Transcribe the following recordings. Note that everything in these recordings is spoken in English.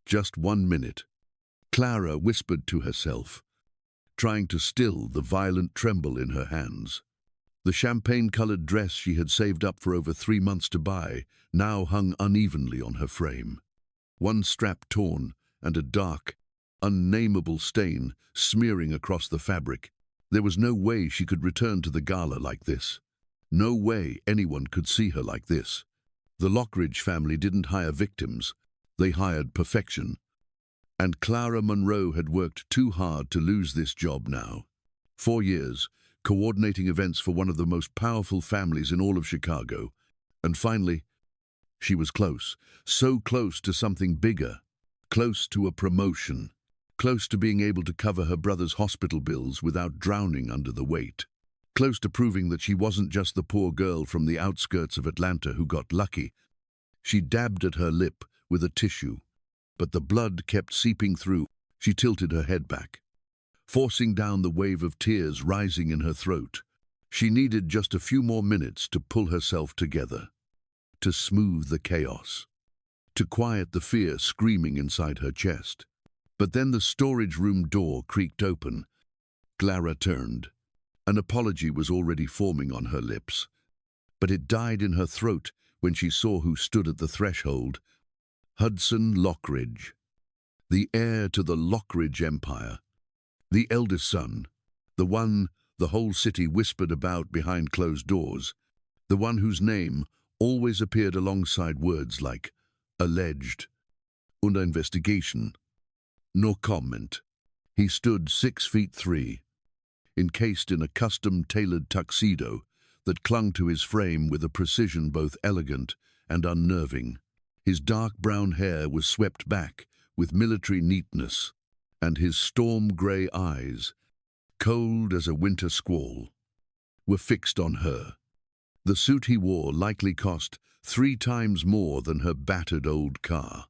Just 1 minute, Clara whispered to herself, trying to still the violent tremble in her hands. The champagne-colored dress she had saved up for over 3 months to buy now hung unevenly on her frame. One strap torn and a dark, unnameable stain smearing across the fabric. There was no way she could return to the gala like this. No way anyone could see her like this. The Lockridge family didn't hire victims, they hired perfection. And Clara Monroe had worked too hard to lose this job now. 4 years, coordinating events for one of the most powerful families in all of Chicago. And finally, she was close, so close to something bigger, close to a promotion, close to being able to cover her brother's hospital bills without drowning under the weight, close to proving that she wasn't just the poor girl from the outskirts of Atlanta who got lucky. She dabbed at her lip with a tissue, but the blood kept seeping through. She tilted her head back, forcing down the wave of tears rising in her throat. She needed just a few more minutes to pull herself together, to smooth the chaos, to quiet the fear screaming inside her chest. But then the storage room door creaked open. Clara turned. An apology was already forming on her lips, but it died in her throat when she saw who stood at the threshold. Hudson Lockridge, the heir to the Lockridge empire, the eldest son, the one the whole city whispered about behind closed doors, the one whose name always appeared alongside words like alleged, under investigation, no comment. He stood 6'3", encased in a custom-tailored tuxedo that clung to his frame with a precision both elegant and unnerving. His dark brown hair was swept back with military neatness, and his storm-grey eyes, cold as a winter squall, were fixed on her. The suit he wore likely cost 3 times more than her battered old car,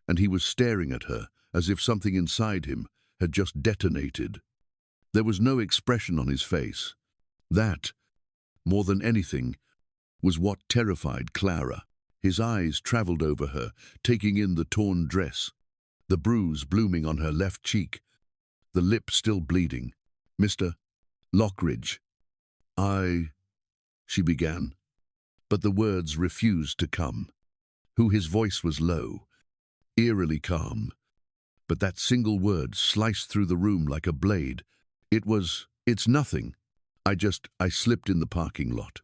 and he was staring at her as if something inside him had just detonated. There was no expression on his face. That, more than anything, was what terrified Clara. His eyes traveled over her, taking in the torn dress, the bruise blooming on her left cheek, the lip still bleeding. "Mr. Lockridge, she began, but the words refused to come. His voice was low, eerily calm, but that single word sliced through the room like a blade. It's nothing. I slipped in the parking lot.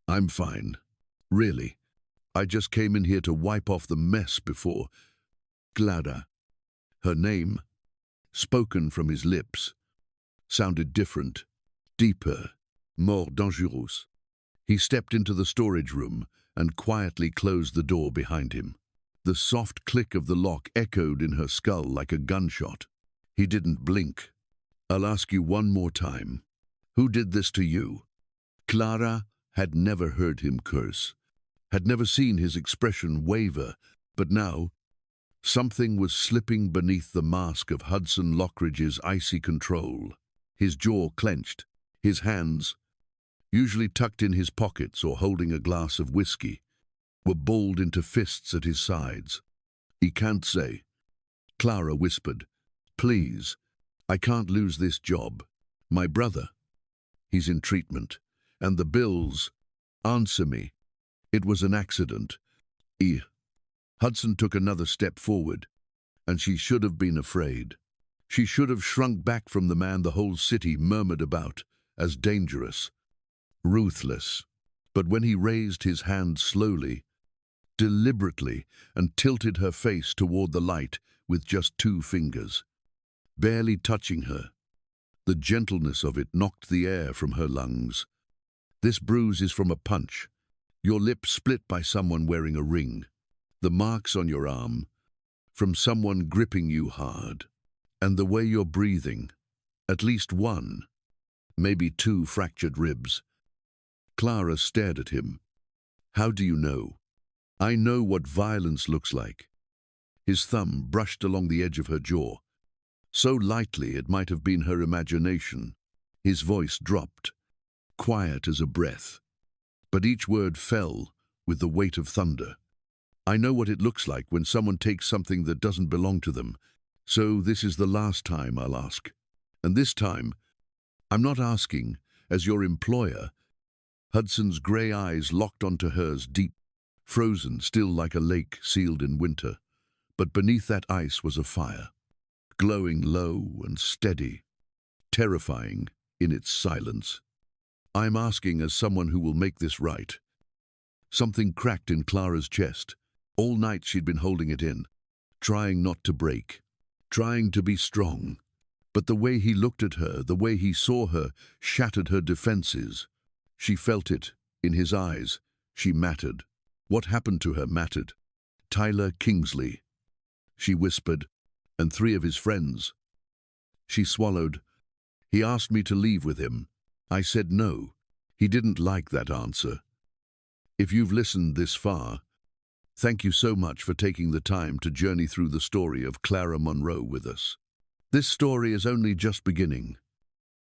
I'm fine. Really. I just came in here to wipe off the mess before." Clara. Her name, spoken from his lips, sounded different, deeper, more dangerous. He stepped into the storage room and quietly closed the door behind him. The soft click of the lock echoed in her skull like a gunshot. He didn't blink. "I'll ask you one more time. Who did this to you?" Clara had never heard him curse, had never seen his expression waver, but now something was slipping beneath the mask of Hudson Lockridge's icy control. His jaw clenched, his hands, usually tucked in his pockets or holding a glass of whiskey, were balled into fists at his sides. "He can't say," Clara whispered. "Please, I can't lose this job. My brother, he's in treatment, and the bills. Answer me. It was an accident." Hudson took another step forward, and she should have been afraid. She should have shrunk back from the man the whole city murmured about as dangerous, ruthless. But when he raised his hand slowly, deliberately, and tilted her face toward the light with just 2 fingers, barely touching her, the gentleness of it knocked the air from her lungs. "This bruise is from a punch. Your lip split by someone wearing a ring. The marks on your arm, from someone gripping you hard. And the way you're breathing, at least 1, maybe 2 fractured ribs." Clara stared at him. "How do you know?" "I know what violence looks like." His thumb brushed along the edge of her jaw, so lightly it might have been her imagination. His voice dropped, quiet as a breath, but each word fell with the weight of thunder. I know what it looks like when someone takes something that doesn't belong to them. So this is the last time I'll ask. And this time, I'm not asking as your employer." Hudson's grey eyes locked onto hers, deep, frozen, still like a lake sealed in winter. But beneath that ice was a fire, glowing low and steady, terrifying in its silence. "I'm asking as someone who will make this right." Something cracked in Clara's chest. All night she'd been holding it in, trying not to break, trying to be strong. But the way he looked at her, the way he saw her, shattered her defenses. She felt it in his eyes. She mattered. What happened to her mattered. "Tyler Kingsley," she whispered, "and 3 of his friends." She swallowed. "He asked me to leave with him. I said no." He didn't like that answer. If you've listened this far, thank you so much for taking the time to journey through the story of Clara Monroe with us. This story is only just beginning,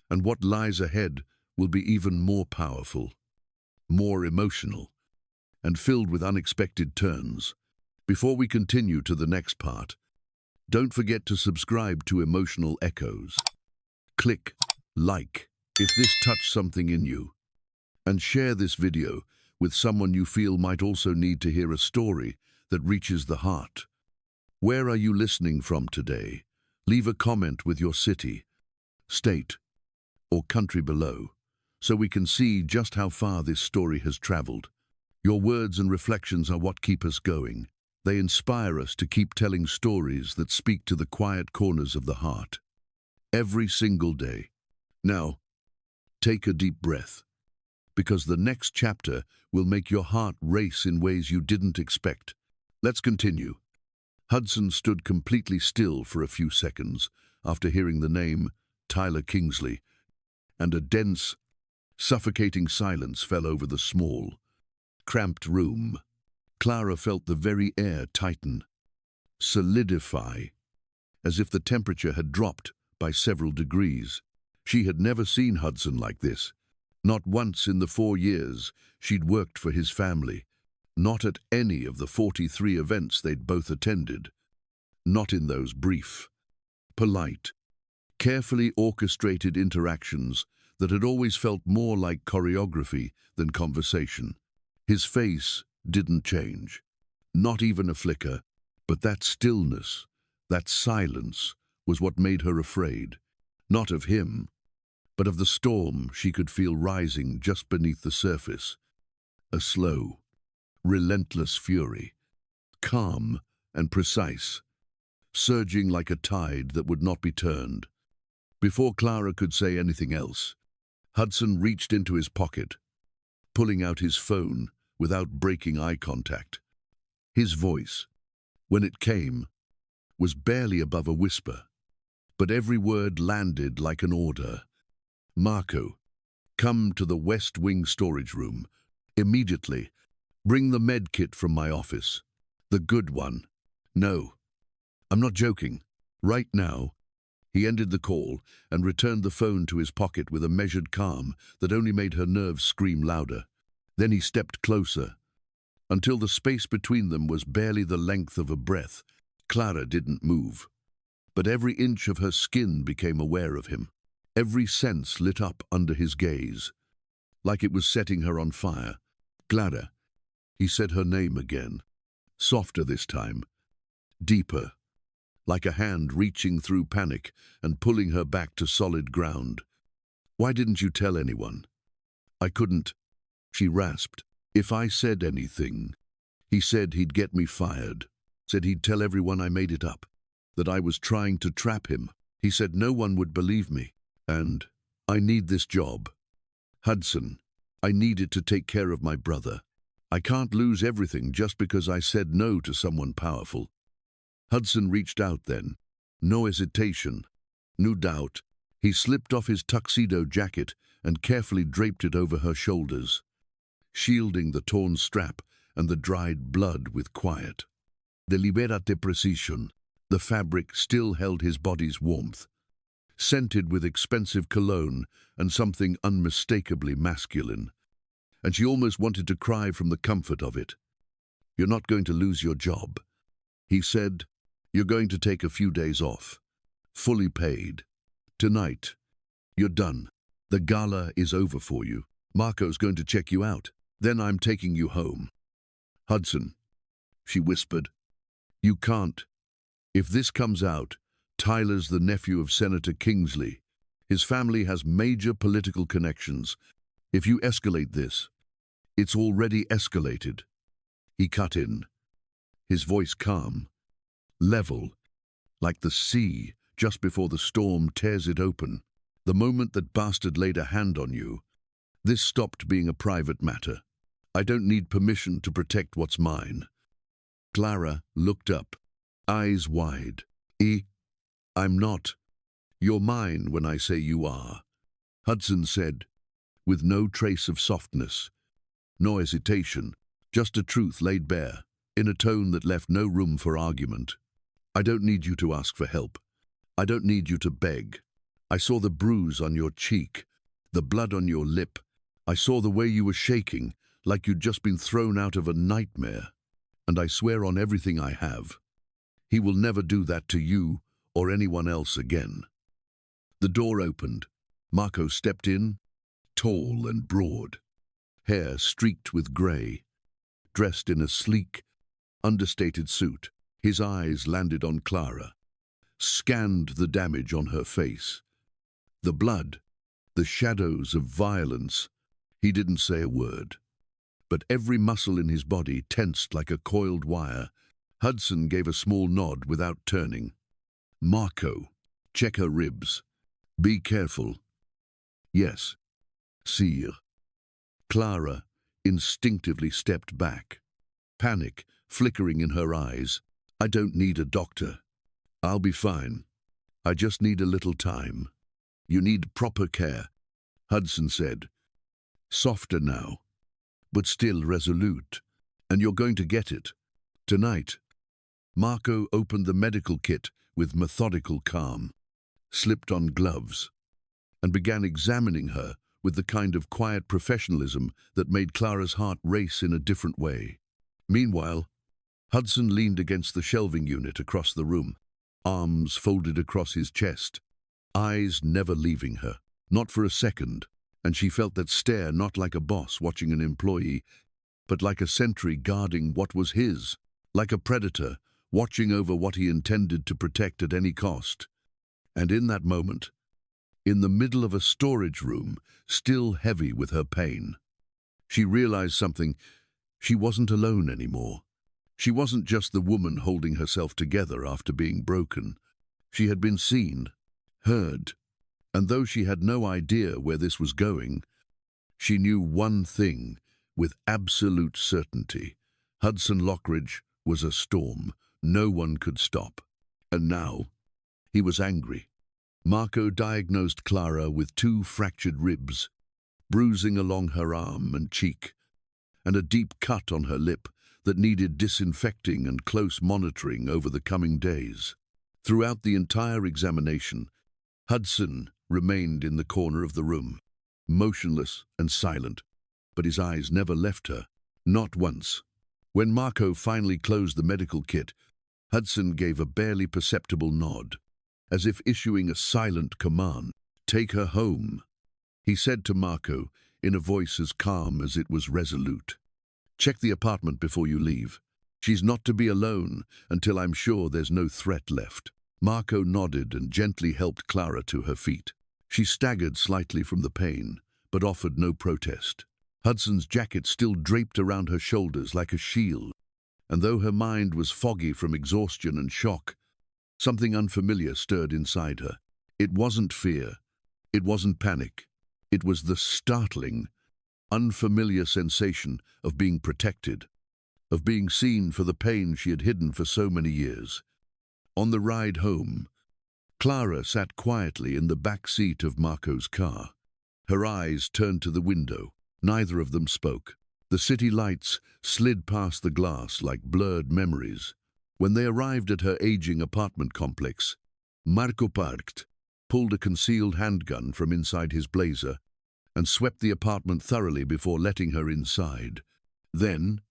and what lies ahead will be even more powerful, more emotional, and filled with unexpected turns. Before we continue to the next part, don't forget to subscribe to Emotional Echoes. Click like if this touched something in you, and share this video with someone you feel might also need to hear a story that reaches the heart. Where are you listening from today? Leave a comment with your city, state, or country below, so we can see just how far this story has traveled. Your words and reflections are what keep us going. They inspire us to keep telling stories that speak to the quiet corners of the heart, every single day. Now, take a deep breath, because the next chapter will make your heart race in ways you didn't expect. Let's continue. Hudson stood completely still for a few seconds after hearing the name Tyler Kingsley, and a dense, suffocating silence fell over the small, cramped room. Clara felt the very air tighten, solidify, as if the temperature had dropped by several degrees. She had never seen Hudson like this. Not once in the 4 years she'd worked for his family. Not at any of the 43 events they'd both attended. Not in those brief, polite, carefully orchestrated interactions that had always felt more like choreography than conversation. His face didn't change, not even a flicker, but that stillness, that silence, was what made her afraid. Not of him, but of the storm she could feel rising just beneath the surface. A slow, relentless fury, calm and precise, surging like a tide that would not be turned. Before Clara could say anything else, Hudson reached into his pocket, pulling out his phone without breaking eye contact. His voice, when it came, was barely above a whisper, but every word landed like an order. "Marco, come to the West Wing storage room. Immediately. Bring the med kit from my office. The good one. No, I'm not joking. Right now." He ended the call and returned the phone to his pocket with a measured calm that only made her nerves scream louder. Then he stepped closer, until the space between them was barely the length of a breath. Clara didn't move, but every inch of her skin became aware of him. Every sense lit up under his gaze, like it was setting her on fire. "Clara." He said her name again, softer this time, deeper, like a hand reaching through panic and pulling her back to solid ground. "Why didn't you tell anyone?" "I couldn't," she rasped. "If I said anything, he said he'd get me fired. Said he'd tell everyone I made it up, that I was trying to trap him. He said no one would believe me. And I need this job. Hudson, I need it to take care of my brother. I can't lose everything just because I said no to someone powerful." Hudson reached out then. No hesitation, no doubt. He slipped off his tuxedo jacket and carefully draped it over her shoulders, shielding the torn strap and the dried blood with quiet, deliberate precision. The fabric still held his body's warmth, scented with expensive cologne and something unmistakably masculine, and she almost wanted to cry from the comfort of it. You're not going to lose your job. He said, you're going to take a few days off. Fully paid. Tonight, you're done. The gala is over for you. Marco's going to check you out. Then I'm taking you home. Hudson, she whispered. You can't. If this comes out, Tyler's the nephew of Senator Kingsley. His family has major political connections. If you escalate this, it's already escalated. He cut in, his voice calm, level, like the sea just before the storm tears it open. The moment that bastard laid a hand on you, this stopped being a private matter. I don't need permission to protect what's mine. Clara looked up, eyes wide. I'm not. You're mine when I say you are, Hudson said, with no trace of softness, no hesitation, just a truth laid bare, in a tone that left no room for argument. I don't need you to ask for help. I don't need you to beg. I saw the bruise on your cheek, the blood on your lip. I saw the way you were shaking, like you'd just been thrown out of a nightmare. And I swear on everything I have, he will never do that to you or anyone else again. The door opened. Marco stepped in, tall and broad, hair streaked with grey, dressed in a sleek, understated suit. His eyes landed on Clara, scanned the damage on her face, the blood, the shadows of violence. He didn't say a word, but every muscle in his body tensed like a coiled wire. Hudson gave a small nod without turning. Marco, check her ribs. Be careful. Yes, sire. Clara instinctively stepped back, panic flickering in her eyes. I don't need a doctor. I'll be fine. I just need a little time. You need proper care, Hudson said. Softer now, but still resolute. And you're going to get it. Tonight. Marco opened the medical kit with methodical calm, slipped on gloves, and began examining her with the kind of quiet professionalism that made Clara's heart race in a different way. Meanwhile, Hudson leaned against the shelving unit across the room, arms folded across his chest, eyes never leaving her, not for a second, and she felt that stare not like a boss watching an employee, but like a sentry guarding what was his, like a predator watching over what he intended to protect at any cost. And in that moment, in the middle of a storage room, still heavy with her pain, she realized something. She wasn't alone anymore. She wasn't just the woman holding herself together after being broken. She had been seen, heard, and though she had no idea where this was going, she knew one thing with absolute certainty. Hudson Lockridge was a storm no one could stop. And now, he was angry. Marco diagnosed Clara with 2 fractured ribs, bruising along her arm and cheek, and a deep cut on her lip that needed disinfecting and close monitoring over the coming days. Throughout the entire examination, Hudson remained in the corner of the room, motionless and silent, but his eyes never left her, not once. When Marco finally closed the medical kit, Hudson gave a barely perceptible nod, as if issuing a silent command. Take her home, he said to Marco in a voice as calm as it was resolute. Check the apartment before you leave. She's not to be alone until I'm sure there's no threat left. Marco nodded and gently helped Clara to her feet. She staggered slightly from the pain, but offered no protest. Hudson's jacket still draped around her shoulders like a shield, and though her mind was foggy from exhaustion and shock, something unfamiliar stirred inside her. It wasn't fear. It wasn't panic. It was the startling, unfamiliar sensation of being protected, of being seen for the pain she had hidden for so many years. On the ride home, Clara sat quietly in the back seat of Marco's car. Her eyes turned to the window. Neither of them spoke. The city lights slid past the glass like blurred memories. When they arrived at her aging apartment complex, Marco parked, pulled a concealed handgun from inside his blazer, and swept the apartment thoroughly before letting her inside. Then,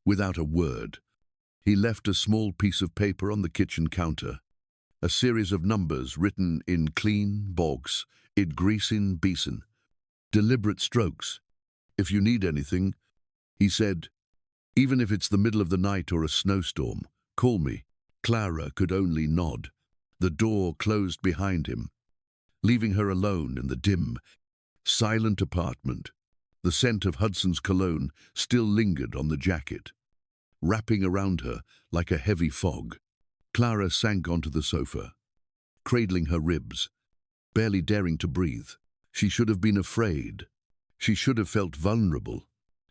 Without a word, he left a small piece of paper on the kitchen counter, a series of numbers written in clean bogs, id greasin beeson, deliberate strokes. If you need anything, he said, even if it's the middle of the night or a snowstorm, call me. Clara could only nod. The door closed behind him, leaving her alone in the dim, silent apartment. The scent of Hudson's cologne still lingered on the jacket, wrapping around her like a heavy fog. Clara sank onto the sofa, cradling her ribs, barely daring to breathe. She should have been afraid. She should have felt vulnerable,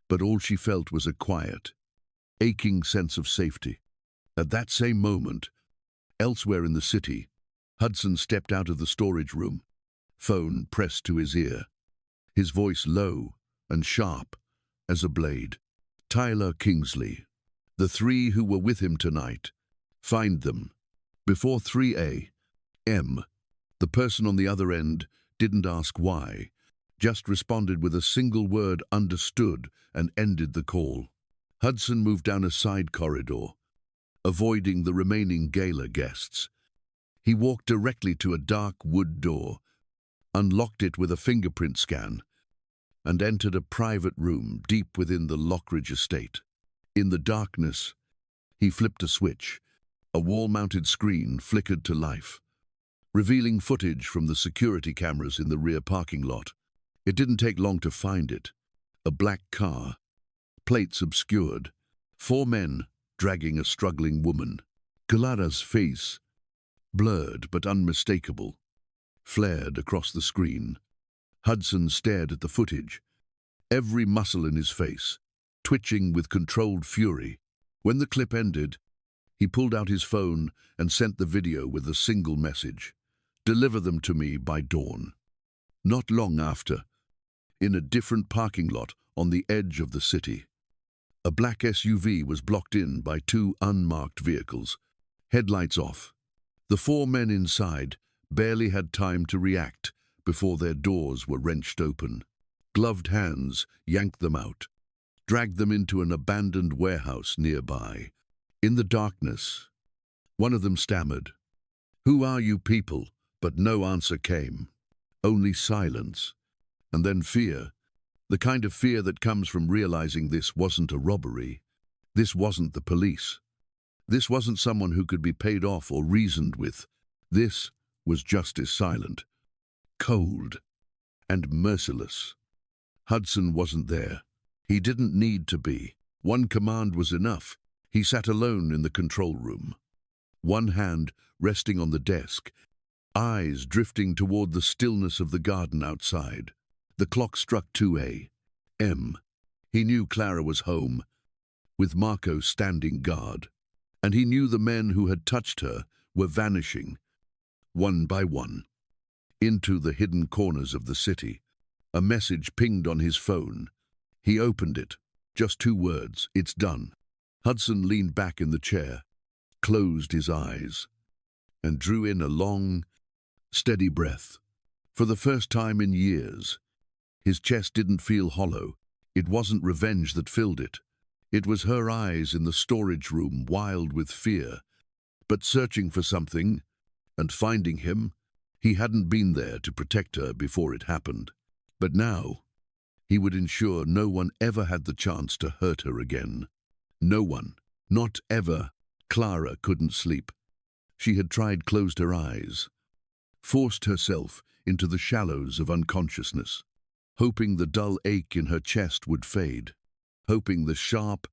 but all she felt was a quiet, aching sense of safety. At that same moment, elsewhere in the city, Hudson stepped out of the storage room, phone pressed to his ear, his voice low and sharp as a blade. Tyler Kingsley, the three who were with him tonight. Find them. Before 3 a.m. The person on the other end didn't ask why, just responded with a single word understood and ended the call. Hudson moved down a side corridor, avoiding the remaining gala guests. He walked directly to a dark wood door, unlocked it with a fingerprint scan, and entered a private room deep within the Lockridge estate. In the darkness, he flipped a switch. A wall-mounted screen flickered to life, revealing footage from the security cameras in the rear parking lot. It didn't take long to find it. A black car, plates obscured, 4 men dragging a struggling woman. Clara's face, blurred but unmistakable, flared across the screen. Hudson stared at the footage, every muscle in his face twitching with controlled fury. When the clip ended, he pulled out his phone and sent the video with a single message: "Deliver them to me by dawn." Not long after, in a different parking lot on the edge of the city, a black SUV was blocked in by 2 unmarked vehicles, headlights off. The 4 men inside barely had time to react before their doors were wrenched open. Gloved hands yanked them out, dragged them into an abandoned warehouse nearby. In the darkness, one of them stammered, "Who are you people?" But no answer came. Only silence, and then fear. The kind of fear that comes from realizing this wasn't a robbery. This wasn't the police. This wasn't someone who could be paid off or reasoned with. This was justice silent, cold, and merciless. Hudson wasn't there. He didn't need to be. One command was enough. He sat alone in the control room, one hand resting on the desk, eyes drifting toward the stillness of the garden outside. The clock struck 2 a.m. He knew Clara was home, with Marco standing guard, and he knew the men who had touched her were vanishing, one by one, into the hidden corners of the city. A message pinged on his phone. He opened it. Just 2 words: "It's done." Hudson leaned back in the chair, closed his eyes, and drew in a long, steady breath. For the first time in years, his chest didn't feel hollow. It wasn't revenge that filled it. It was her eyes in the storage room, wild with fear, but searching for something, and finding him. He hadn't been there to protect her before it happened. But now, he would ensure no one ever had the chance to hurt her again. No one. Not ever. Clara couldn't sleep. She had tried, closed her eyes, forced herself into the shallows of unconsciousness, hoping the dull ache in her chest would fade, hoping the sharp,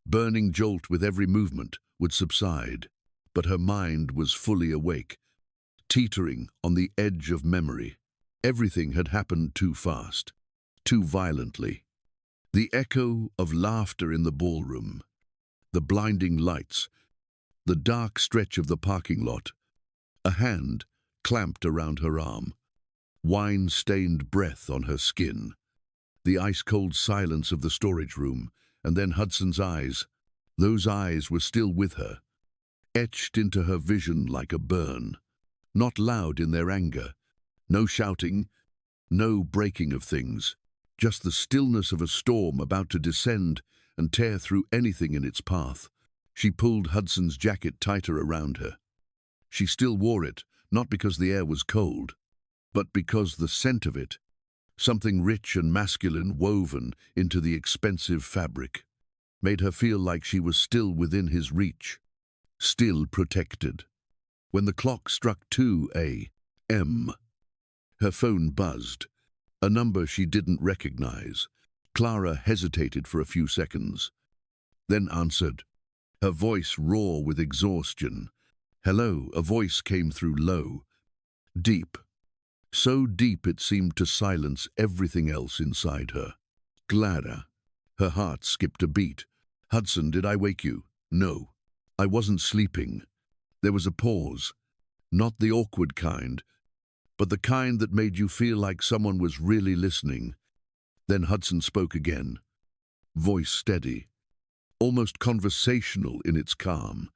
burning jolt with every movement would subside. But her mind was fully awake, teetering on the edge of memory. Everything had happened too fast, too violently. The echo of laughter in the ballroom, the blinding lights, the dark stretch of the parking lot, a hand clamped around her arm, wine-stained breath on her skin, the ice-cold silence of the storage room, and then Hudson's eyes. Those eyes were still with her, etched into her vision like a burn, not loud in their anger, no shouting, no breaking of things, just the stillness of a storm about to descend and tear through anything in its path. She pulled Hudson's jacket tighter around her. She still wore it, not because the air was cold, but because the scent of it, something rich and masculine woven into the expensive fabric, made her feel like she was still within his reach, still protected. When the clock struck 2 a.m., her phone buzzed, a number she didn't recognize. Clara hesitated for a few seconds, then answered, her voice raw with exhaustion. "Hello," a voice came through low, deep, so deep it seemed to silence everything else inside her. "Clara." Her heart skipped a beat. "Hudson, did I wake you?" "No. I wasn't sleeping." There was a pause, not the awkward kind, but the kind that made you feel like someone was really listening. Then Hudson spoke again, voice steady, almost conversational in its calm.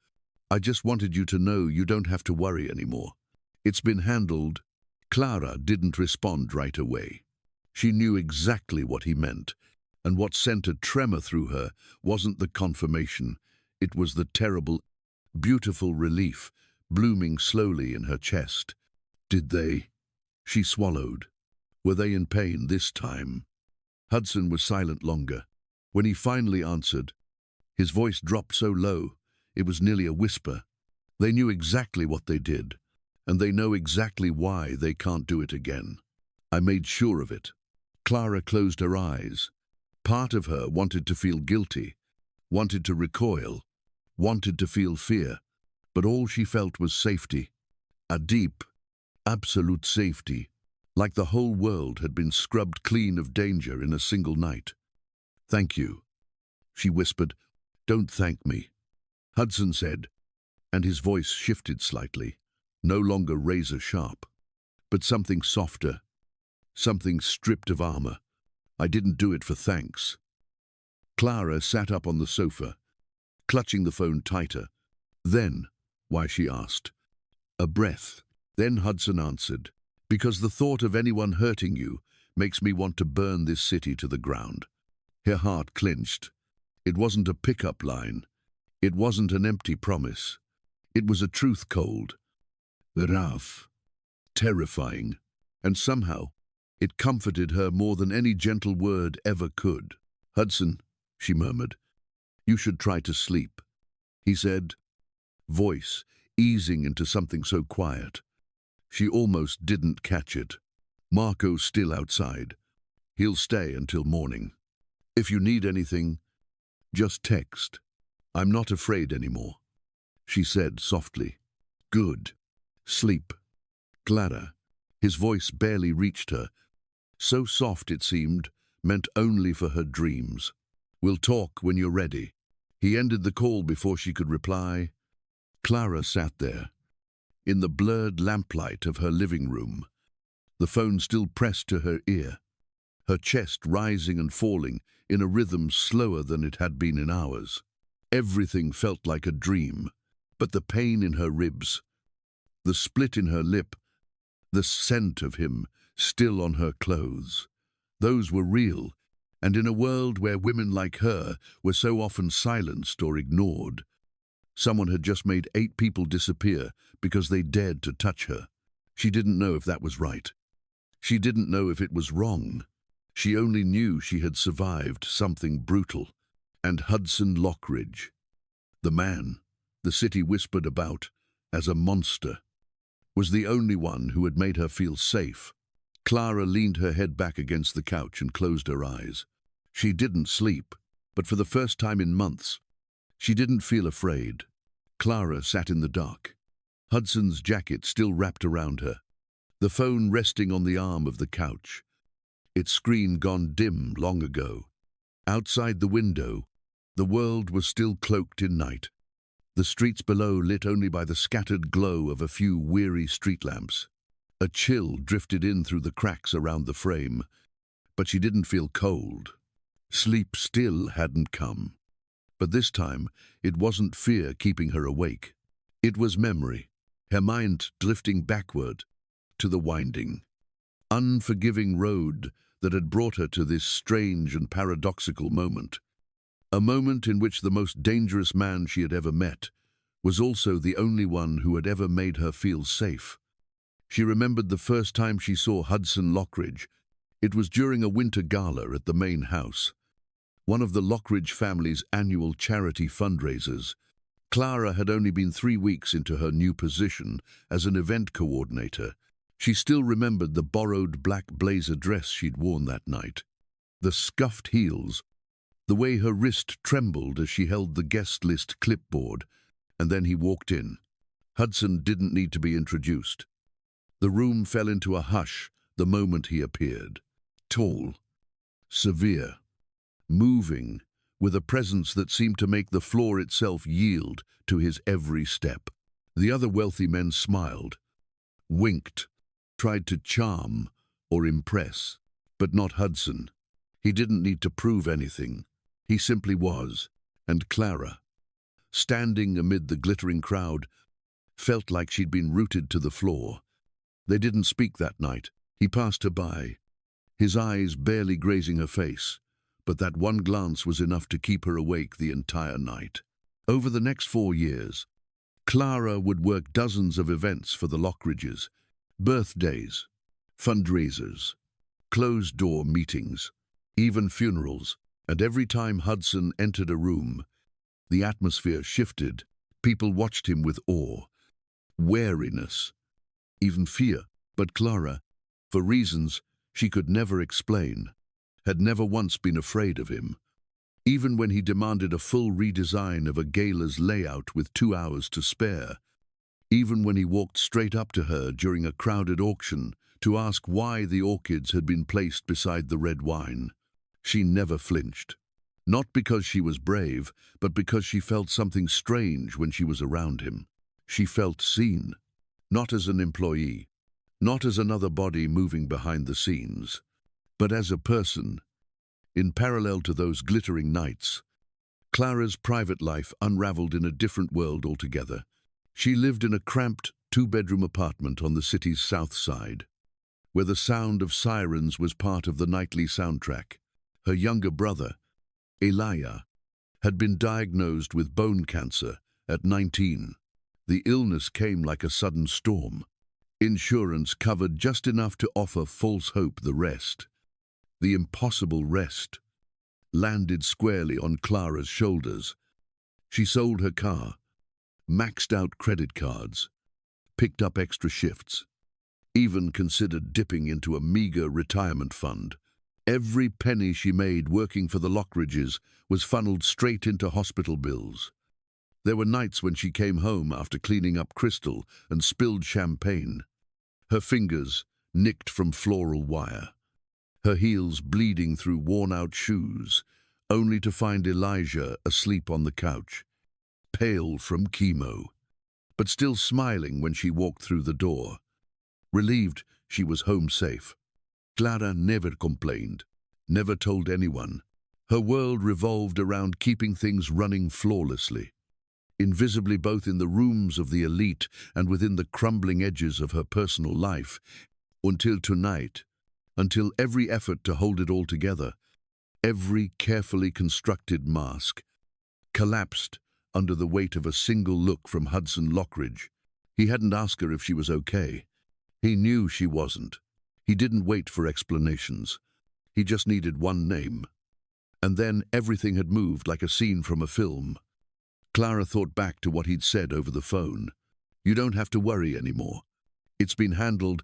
"I just wanted you to know you don't have to worry anymore. It's been handled." Clara didn't respond right away. She knew exactly what he meant, and what sent a tremor through her wasn't the confirmation. It was the terrible, beautiful relief blooming slowly in her chest. "Did they?" She swallowed. Were they in pain this time? Hudson was silent longer. When he finally answered, his voice dropped so low, it was nearly a whisper. "They knew exactly what they did, and they know exactly why they can't do it again. I made sure of it." Clara closed her eyes. Part of her wanted to feel guilty, wanted to recoil, wanted to feel fear, but all she felt was safety. A deep, absolute safety, like the whole world had been scrubbed clean of danger in a single night. "Thank you," she whispered. "Don't thank me," Hudson said, and his voice shifted slightly, no longer razor sharp, but something softer, something stripped of armor. "I didn't do it for thanks." Clara sat up on the sofa, clutching the phone tighter. "Then, why?" she asked. A breath. Then Hudson answered, "Because the thought of anyone hurting you makes me want to burn this city to the ground." Her heart clinched. It wasn't a pickup line. It wasn't an empty promise. It was a truth cold, rough, terrifying, and somehow it comforted her more than any gentle word ever could. "Hudson," she murmured, "you should try to sleep," he said, voice easing into something so quiet. She almost didn't catch it. "Marco's still outside. He'll stay until morning. If you need anything, just text. I'm not afraid anymore," she said softly. "Good. Sleep." Clara. His voice barely reached her, so soft it seemed, meant only for her dreams. "We'll talk when you're ready." He ended the call before she could reply. Clara sat there, in the blurred lamplight of her living room, the phone still pressed to her ear, her chest rising and falling in a rhythm slower than it had been in hours. Everything felt like a dream, but the pain in her ribs, the split in her lip, the scent of him still on her clothes, those were real, and in a world where women like her were so often silenced or ignored, someone had just made 8 people disappear because they dared to touch her. She didn't know if that was right. She didn't know if it was wrong. She only knew she had survived something brutal. And Hudson Lockridge, the man the city whispered about as a monster, was the only one who had made her feel safe. Clara leaned her head back against the couch and closed her eyes. She didn't sleep, but for the first time in months, she didn't feel afraid. Clara sat in the dark, Hudson's jacket still wrapped around her, the phone resting on the arm of the couch, its screen gone dim long ago. Outside the window, the world was still cloaked in night, the streets below lit only by the scattered glow of a few weary street lamps. A chill drifted in through the cracks around the frame, but she didn't feel cold. Sleep still hadn't come. But this time, it wasn't fear keeping her awake. It was memory, her mind drifting backward to the winding, unforgiving road that had brought her to this strange and paradoxical moment. A moment in which the most dangerous man she had ever met was also the only one who had ever made her feel safe. She remembered the first time she saw Hudson Lockridge. It was during a winter gala at the main house, one of the Lockridge family's annual charity fundraisers. Clara had only been 3 weeks into her new position as an event coordinator. She still remembered the borrowed black blazer dress she'd worn that night, the scuffed heels, the way her wrist trembled as she held the guest list clipboard. And then he walked in. Hudson didn't need to be introduced. The room fell into a hush the moment he appeared. Tall, severe, moving, with a presence that seemed to make the floor itself yield to his every step. The other wealthy men smiled, winked, tried to charm or impress, but not Hudson. He didn't need to prove anything. He simply was, and Clara, standing amid the glittering crowd, felt like she'd been rooted to the floor. They didn't speak that night. He passed her by, his eyes barely grazing her face, but that one glance was enough to keep her awake the entire night. Over the next 4 years, Clara would work dozens of events for the Lockridges: birthdays, fundraisers, closed-door meetings, even funerals. And every time Hudson entered a room, the atmosphere shifted. People watched him with awe, wariness, even fear. But Clara, for reasons she could never explain, had never once been afraid of him. Even when he demanded a full redesign of a gala's layout with 2 hours to spare, even when he walked straight up to her during a crowded auction to ask why the orchids had been placed beside the red wine, she never flinched. Not because she was brave, but because she felt something strange when she was around him. She felt seen, not as an employee, not as another body moving behind the scenes, but as a person. In parallel to those glittering nights, Clara's private life unraveled in a different world altogether. She lived in a cramped 2-bedroom apartment on the city's south side, where the sound of sirens was part of the nightly soundtrack. Her younger brother, Elijah, had been diagnosed with bone cancer at 19. The illness came like a sudden storm. Insurance covered just enough to offer false hope. The rest, the impossible rest, landed squarely on Clara's shoulders. She sold her car, maxed out credit cards, picked up extra shifts, even considered dipping into a meager retirement fund. Every penny she made working for the Lockridges was funneled straight into hospital bills. There were nights when she came home after cleaning up crystal and spilled champagne, her fingers nicked from floral wire, her heels bleeding through worn-out shoes, only to find Elijah asleep on the couch, pale from chemo, but still smiling when she walked through the door, relieved she was home safe. Clara never complained, never told anyone. Her world revolved around keeping things running flawlessly, invisibly both in the rooms of the elite and within the crumbling edges of her personal life, until tonight, until every effort to hold it all together, every carefully constructed mask, collapsed under the weight of a single look from Hudson Lockridge. He hadn't asked her if she was okay. He knew she wasn't. He didn't wait for explanations. He just needed one name. And then everything had moved like a scene from a film. Clara thought back to what he'd said over the phone. "You don't have to worry anymore. It's been handled."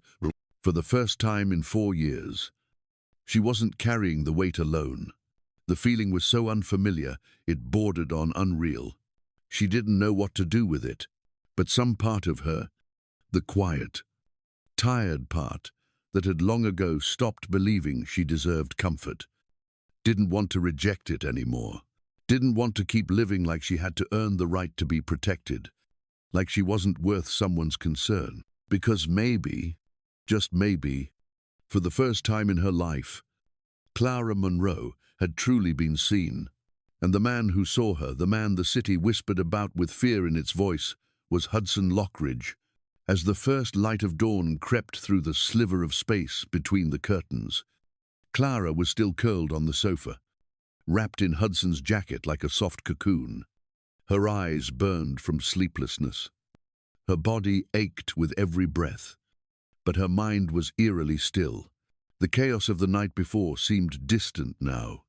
For the first time in 4 years, she wasn't carrying the weight alone. The feeling was so unfamiliar, it bordered on unreal. She didn't know what to do with it, but some part of her, the quiet, tired part that had long ago stopped believing she deserved comfort, didn't want to reject it anymore, didn't want to keep living like she had to earn the right to be protected, like she wasn't worth someone's concern. Because maybe, just maybe, for the first time in her life, Clara Monroe had truly been seen. And the man who saw her, the man the city whispered about with fear in its voice, was Hudson Lockridge. As the first light of dawn crept through the sliver of space between the curtains, Clara was still curled on the sofa, wrapped in Hudson's jacket like a soft cocoon. Her eyes burned from sleeplessness. Her body ached with every breath, but her mind was eerily still. The chaos of the night before seemed distant now,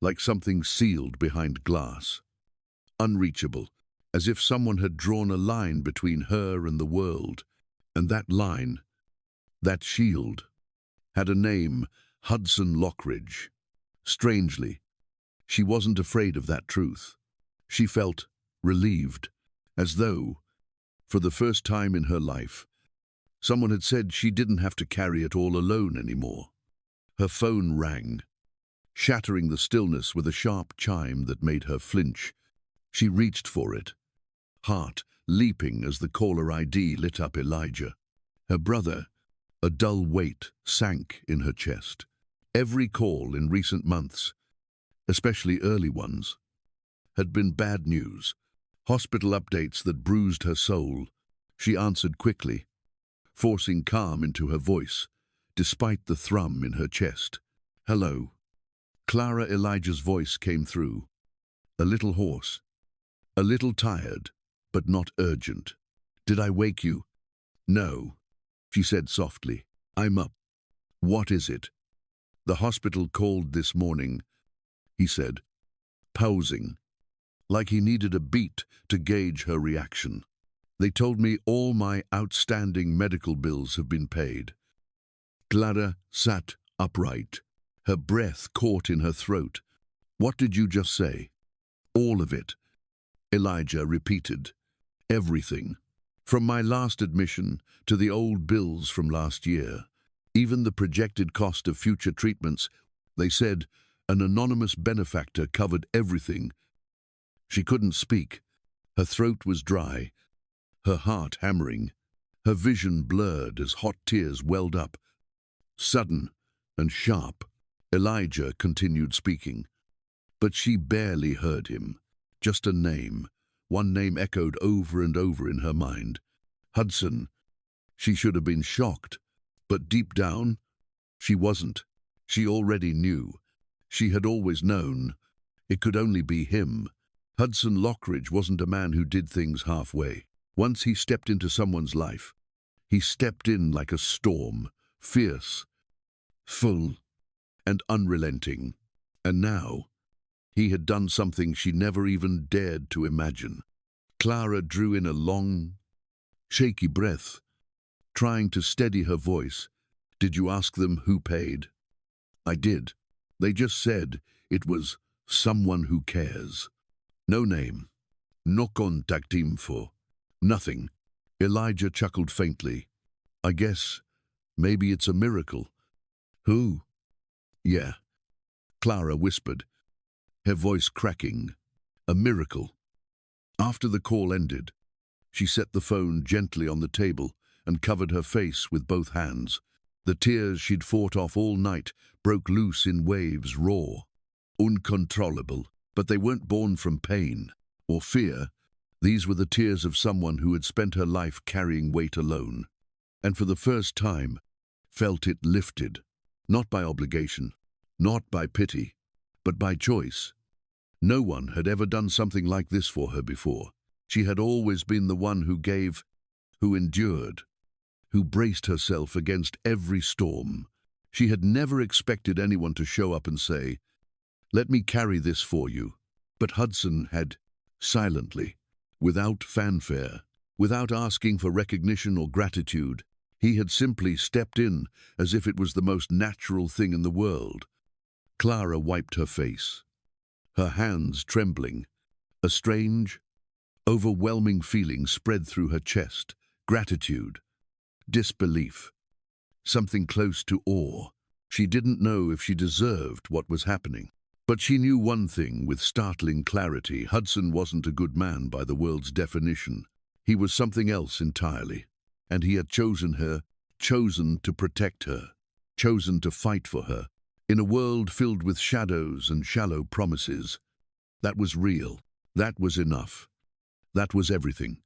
like something sealed behind glass. Unreachable, as if someone had drawn a line between her and the world. And that line, that shield, had a name: Hudson Lockridge. Strangely, she wasn't afraid of that truth. She felt relieved, as though, for the first time in her life, someone had said she didn't have to carry it all alone anymore. Her phone rang, shattering the stillness with a sharp chime that made her flinch. She reached for it, heart leaping as the caller ID lit up Elijah. Her brother. A dull weight sank in her chest. Every call in recent months, especially early ones, had been bad news, hospital updates that bruised her soul. She answered quickly, forcing calm into her voice, despite the thrum in her chest. "Hello." Clara Elijah's voice came through, a little hoarse, a little tired, but not urgent. "Did I wake you?" "No," she said softly. "I'm up." "What is it?" "The hospital called this morning," he said, pausing, like he needed a beat to gauge her reaction. "They told me all my outstanding medical bills have been paid." Clara sat upright, her breath caught in her throat. "What did you just say?" "All of it," Elijah repeated. "Everything. From my last admission to the old bills from last year, even the projected cost of future treatments. They said an anonymous benefactor covered everything." She couldn't speak. Her throat was dry, her heart hammering, her vision blurred as hot tears welled up. Sudden and sharp, Elijah continued speaking. But she barely heard him. Just a name. One name echoed over and over in her mind. Hudson. She should have been shocked, but deep down, she wasn't. She already knew. She had always known. It could only be him. Hudson Lockridge wasn't a man who did things halfway. Once he stepped into someone's life, he stepped in like a storm, fierce, full, and unrelenting. And now, he had done something she never even dared to imagine. Clara drew in a long, shaky breath, trying to steady her voice. "Did you ask them who paid?" "I did. They just said it was someone who cares. No name, no contact info, nothing." Elijah chuckled faintly. "I guess maybe it's a miracle." "Who?" "Yeah," Clara whispered, her voice cracking. "A miracle." After the call ended, she set the phone gently on the table and covered her face with both hands. The tears she'd fought off all night broke loose in waves, raw, uncontrollable. But they weren't born from pain or fear. These were the tears of someone who had spent her life carrying weight alone, and for the first time felt it lifted, not by obligation, not by pity, but by choice. No one had ever done something like this for her before. She had always been the one who gave, who endured, who braced herself against every storm. She had never expected anyone to show up and say, "Let me carry this for you." But Hudson had, silently, without fanfare, without asking for recognition or gratitude, he had simply stepped in as if it was the most natural thing in the world. Clara wiped her face, her hands trembling. A strange, overwhelming feeling spread through her chest. Gratitude, disbelief, something close to awe. She didn't know if she deserved what was happening. But she knew one thing with startling clarity: Hudson wasn't a good man by the world's definition. He was something else entirely. And he had chosen her, chosen to protect her, chosen to fight for her. In a world filled with shadows and shallow promises, that was real. That was enough. That was everything.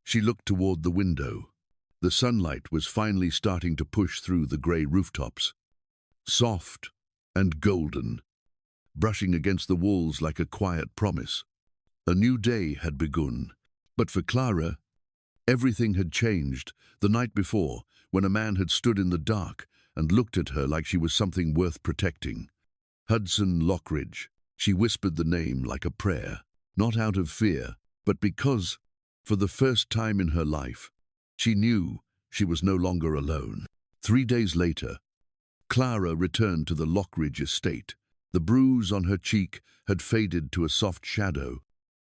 She looked toward the window. The sunlight was finally starting to push through the grey rooftops. Soft and golden, brushing against the walls like a quiet promise. A new day had begun. But for Clara, everything had changed the night before, when a man had stood in the dark and looked at her like she was something worth protecting. Hudson Lockridge. She whispered the name like a prayer, not out of fear, but because, for the first time in her life, she knew she was no longer alone. 3 days later, Clara returned to the Lockridge estate. The bruise on her cheek had faded to a soft shadow.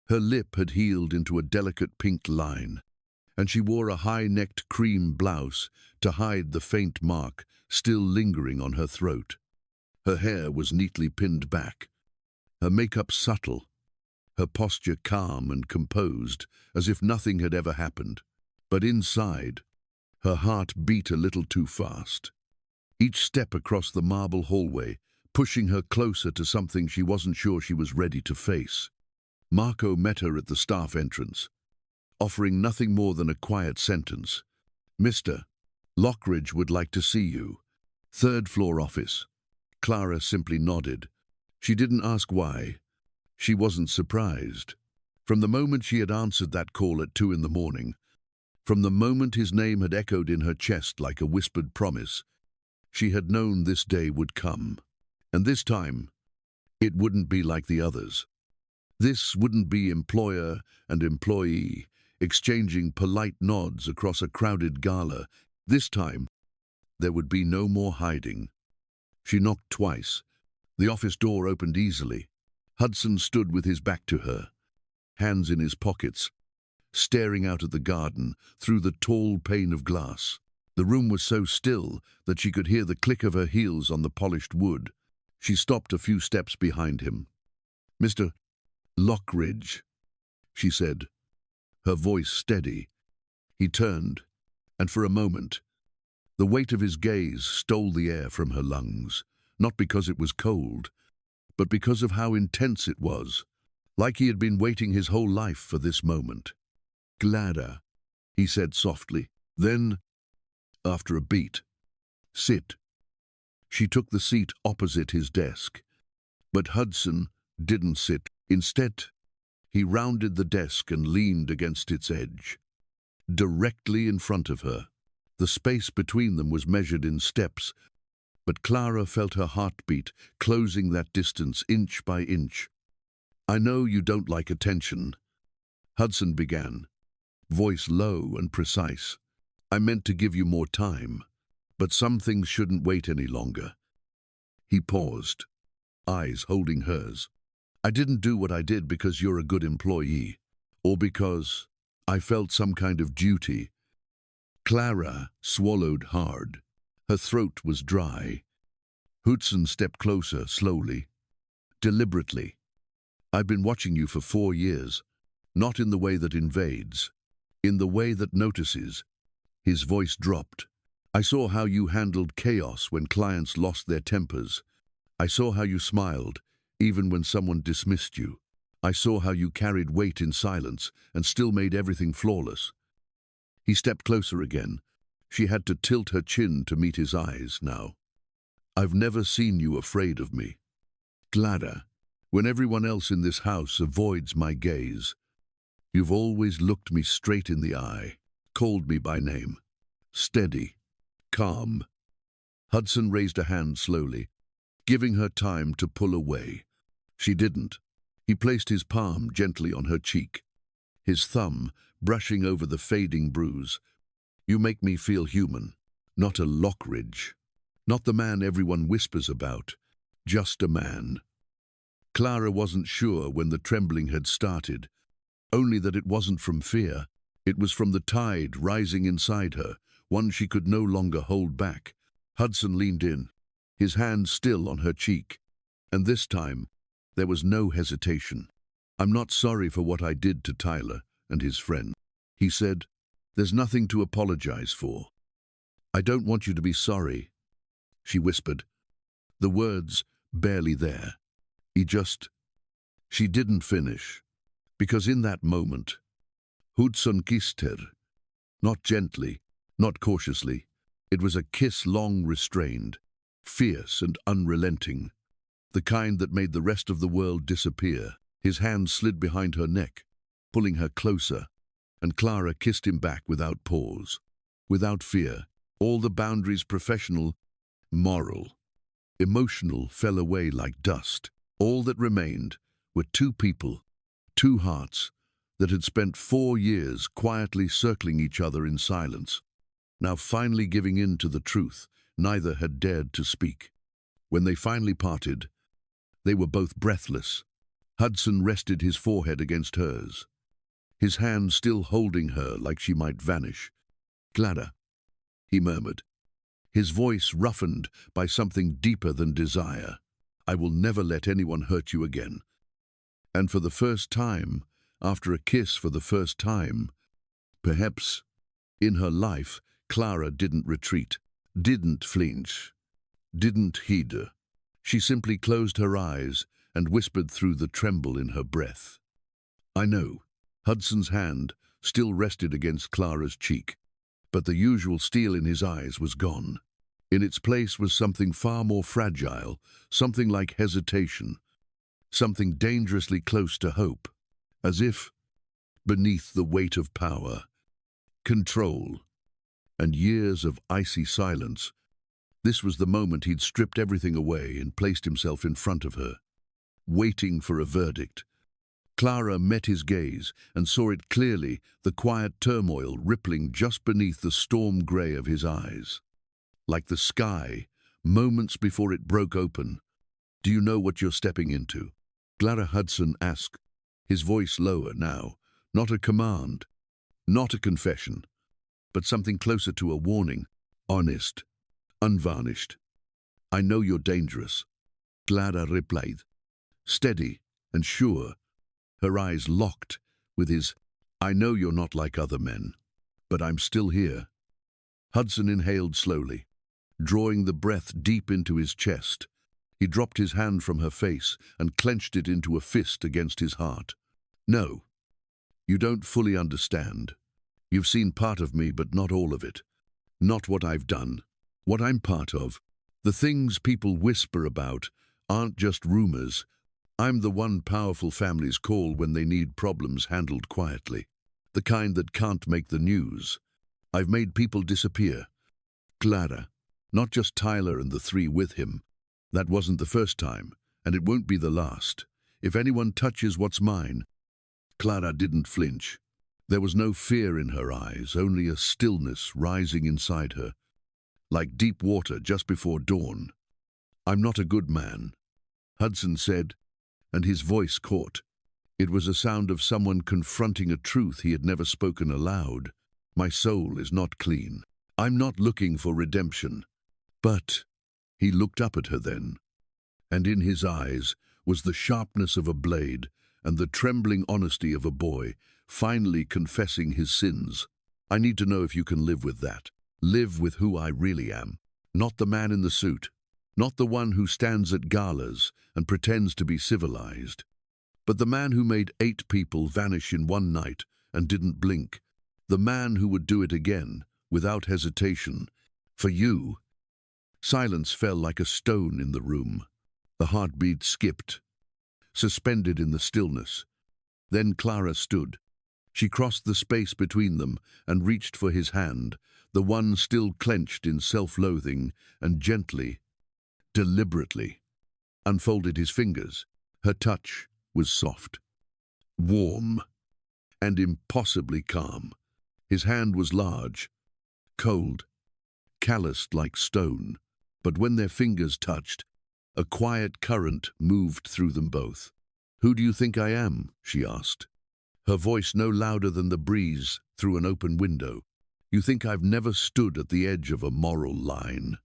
Her lip had healed into a delicate pink line, and she wore a high-necked cream blouse to hide the faint mark still lingering on her throat. Her hair was neatly pinned back, her makeup subtle, her posture calm and composed, as if nothing had ever happened. But inside, her heart beat a little too fast. Each step across the marble hallway, pushing her closer to something she wasn't sure she was ready to face. Marco met her at the staff entrance, offering nothing more than a quiet sentence. "Mr. Lockridge would like to see you. 3rd floor office." Clara simply nodded. She didn't ask why. She wasn't surprised. From the moment she had answered that call at 2 in the morning, from the moment his name had echoed in her chest like a whispered promise, she had known this day would come. And this time, it wouldn't be like the others. This wouldn't be employer and employee exchanging polite nods across a crowded gala. This time, there would be no more hiding. She knocked twice. The office door opened easily. Hudson stood with his back to her, hands in his pockets, staring out at the garden through the tall pane of glass. The room was so still that she could hear the click of her heels on the polished wood. She stopped a few steps behind him. "Mr. Lockridge," she said, her voice steady. He turned, and for a moment, the weight of his gaze stole the air from her lungs, not because it was cold, but because of how intense it was, like he had been waiting his whole life for this moment. "Clara," he said softly. Then, after a beat, "Sit." She took the seat opposite his desk. But Hudson didn't sit. Instead, he rounded the desk and leaned against its edge, directly in front of her. The space between them was measured in steps, but Clara felt her heartbeat closing that distance inch by inch. "I know you don't like attention," Hudson began, voice low and precise. "I meant to give you more time, but some things shouldn't wait any longer." He paused, eyes holding hers. "I didn't do what I did because you're a good employee, or because I felt some kind of duty." Clara swallowed hard. Her throat was dry. Hudson stepped closer, slowly, deliberately. "I've been watching you for 4 years, not in the way that invades, in the way that notices." His voice dropped. "I saw how you handled chaos when clients lost their tempers. I saw how you smiled, even when someone dismissed you. I saw how you carried weight in silence and still made everything flawless." He stepped closer again. She had to tilt her chin to meet his eyes now. "I've never seen you afraid of me, Clara. When everyone else in this house avoids my gaze, you've always looked me straight in the eye, called me by name. Steady, calm." Hudson raised a hand slowly, giving her time to pull away. She didn't. He placed his palm gently on her cheek, his thumb brushing over the fading bruise. "You make me feel human, not a Lockridge, not the man everyone whispers about, just a man." Clara wasn't sure when the trembling had started, only that it wasn't from fear. It was from the tide rising inside her, one she could no longer hold back. Hudson leaned in, his hand still on her cheek, and this time there was no hesitation. "I'm not sorry for what I did to Tyler and his friend," he said. "There's nothing to apologize for." "I don't want you to be sorry," she whispered, the words barely there. She didn't finish, because in that moment, Hudson kissed her, not gently, not cautiously. It was a kiss long restrained, fierce and unrelenting. the kind that made the rest of the world disappear. His hand slid behind her neck, pulling her closer, and Clara kissed him back without pause, without fear. All the boundaries, professional, moral, emotional, fell away like dust. All that remained were two people, two hearts, that had spent 4 years quietly circling each other in silence. Now finally giving in to the truth, neither had dared to speak. When they finally parted, they were both breathless. Hudson rested his forehead against hers, his hand still holding her like she might vanish. "Clara," he murmured, his voice roughened by something deeper than desire. "I will never let anyone hurt you again." And for the first time, after a kiss for the first time, perhaps, in her life, Clara didn't retreat, didn't flinch, didn't heed her. She simply closed her eyes and whispered through the tremble in her breath, "I know." Hudson's hand still rested against Clara's cheek, but the usual steel in his eyes was gone. In its place was something far more fragile, something like hesitation, something dangerously close to hope, as if, beneath the weight of power, control, and years of icy silence, this was the moment he'd stripped everything away and placed himself in front of her, waiting for a verdict. Clara met his gaze and saw it clearly, the quiet turmoil rippling just beneath the storm grey of his eyes. Like the sky, moments before it broke open. "Do you know what you're stepping into?" Clara Hudson asked, his voice lower now. Not a command, not a confession, but something closer to a warning, honest, unvarnished. "I know you're dangerous," Clara replied, steady and sure, her eyes locked with his. "I know you're not like other men, but I'm still here." Hudson inhaled slowly, drawing the breath deep into his chest. He dropped his hand from her face and clenched it into a fist against his heart. "No, you don't fully understand. You've seen part of me, but not all of it. Not what I've done, what I'm part of. The things people whisper about aren't just rumors. I'm the one powerful families call when they need problems handled quietly. The kind that can't make the news. I've made people disappear. Clara, not just Tyler and the 3 with him. That wasn't the first time, and it won't be the last. If anyone touches what's mine." Clara didn't flinch. There was no fear in her eyes, only a stillness rising inside her, like deep water just before dawn. "I'm not a good man," Hudson said, and his voice caught. It was a sound of someone confronting a truth he had never spoken aloud. "My soul is not clean. I'm not looking for redemption." But he looked up at her then, and in his eyes was the sharpness of a blade and the trembling honesty of a boy, finally confessing his sins. "I need to know if you can live with that. Live with who I really am. Not the man in the suit. Not the one who stands at galas and pretends to be civilized. But the man who made 8 people vanish in one night and didn't blink. The man who would do it again, without hesitation. For you." Silence fell like a stone in the room. The heartbeat skipped, suspended in the stillness. Then Clara stood. She crossed the space between them and reached for his hand, the one still clenched in self-loathing, and gently, deliberately, unfolded his fingers. Her touch was soft, warm, and impossibly calm. His hand was large, cold, calloused like stone. But when their fingers touched, a quiet current moved through them both. "Who do you think I am?" she asked, her voice no louder than the breeze through an open window. "You think I've never stood at the edge of a moral line.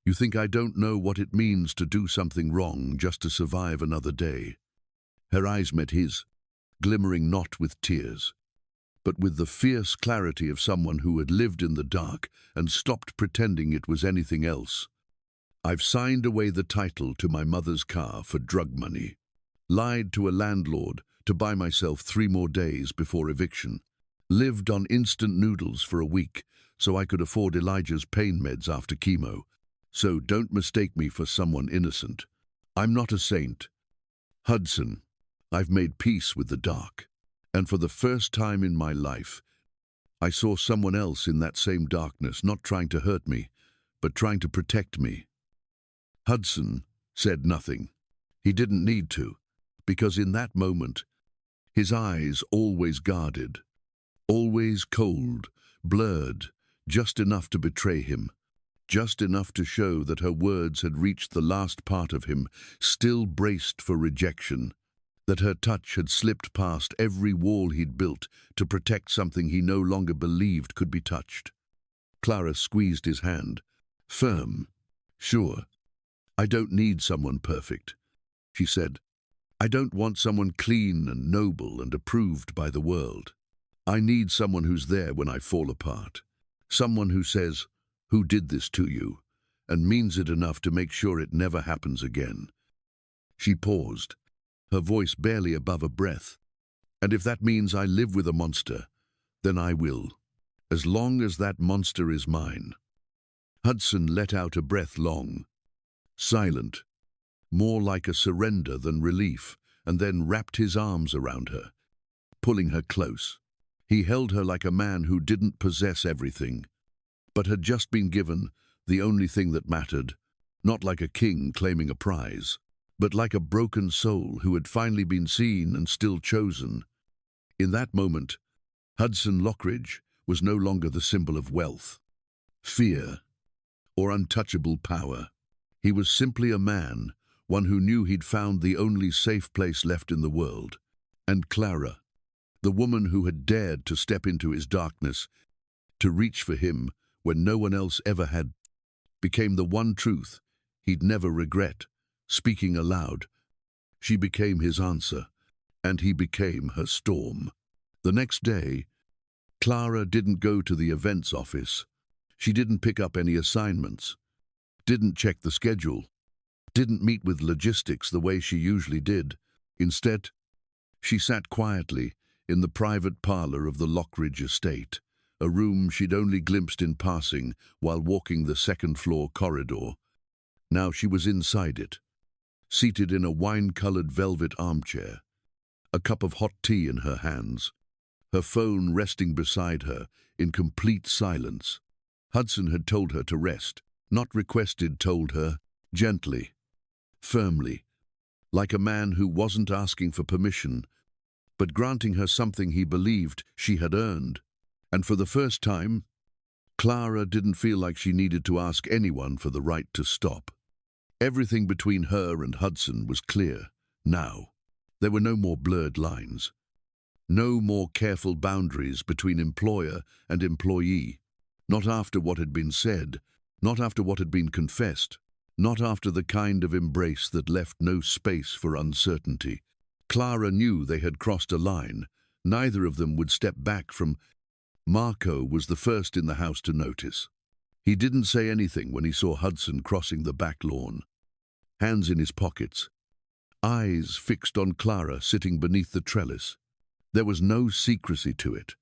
You think I don't know what it means to do something wrong just to survive another day." Her eyes met his, glimmering not with tears, but with the fierce clarity of someone who had lived in the dark and stopped pretending it was anything else. "I've signed away the title to my mother's car for drug money, lied to a landlord to buy myself 3 more days before eviction, lived on instant noodles for a week so I could afford Elijah's pain meds after chemo. So don't mistake me for someone innocent. I'm not a saint. Hudson, I've made peace with the dark. And for the first time in my life, I saw someone else in that same darkness, not trying to hurt me, but trying to protect me. Hudson said nothing. He didn't need to, because in that moment, his eyes always guarded, always cold, blurred, just enough to betray him, just enough to show that her words had reached the last part of him, still braced for rejection, that her touch had slipped past every wall he'd built to protect something he no longer believed could be touched. Clara squeezed his hand. Firm. Sure. I don't need someone perfect, she said. I don't want someone clean and noble and approved by the world. I need someone who's there when I fall apart. Someone who says, "Who did this to you?" and means it enough to make sure it never happens again. She paused, her voice barely above a breath. And if that means I live with a monster, then I will, as long as that monster is mine. Hudson let out a breath long, silent, more like a surrender than relief, and then wrapped his arms around her, pulling her close. He held her like a man who didn't possess everything, but had just been given the only thing that mattered, not like a king claiming a prize, but like a broken soul who had finally been seen and still chosen. In that moment, Hudson Lockridge was no longer the symbol of wealth, fear, or untouchable power. He was simply a man, one who knew he'd found the only safe place left in the world. And Clara, the woman who had dared to step into his darkness, to reach for him when no one else ever had, became the one truth he'd never regret, speaking aloud. She became his answer, and he became her storm. The next day, Clara didn't go to the events office. She didn't pick up any assignments, didn't check the schedule, didn't meet with logistics the way she usually did. Instead, she sat quietly in the private parlor of the Lockridge estate, a room she'd only glimpsed in passing while walking the second-floor corridor. Now she was inside it, seated in a wine-colored velvet armchair, a cup of hot tea in her hands, her phone resting beside her in complete silence. Hudson had told her to rest, not requested, told her, gently, firmly, like a man who wasn't asking for permission, but granting her something he believed she had earned. And for the first time, Clara didn't feel like she needed to ask anyone for the right to stop. Everything between her and Hudson was clear, now. There were no more blurred lines, no more careful boundaries between employer and employee. Not after what had been said, not after what had been confessed, not after the kind of embrace that left no space for uncertainty. Clara knew they had crossed a line. Neither of them would step back from. Marco was the first in the house to notice. He didn't say anything when he saw Hudson crossing the back lawn, hands in his pockets, eyes fixed on Clara sitting beneath the trellis. There was no secrecy to it.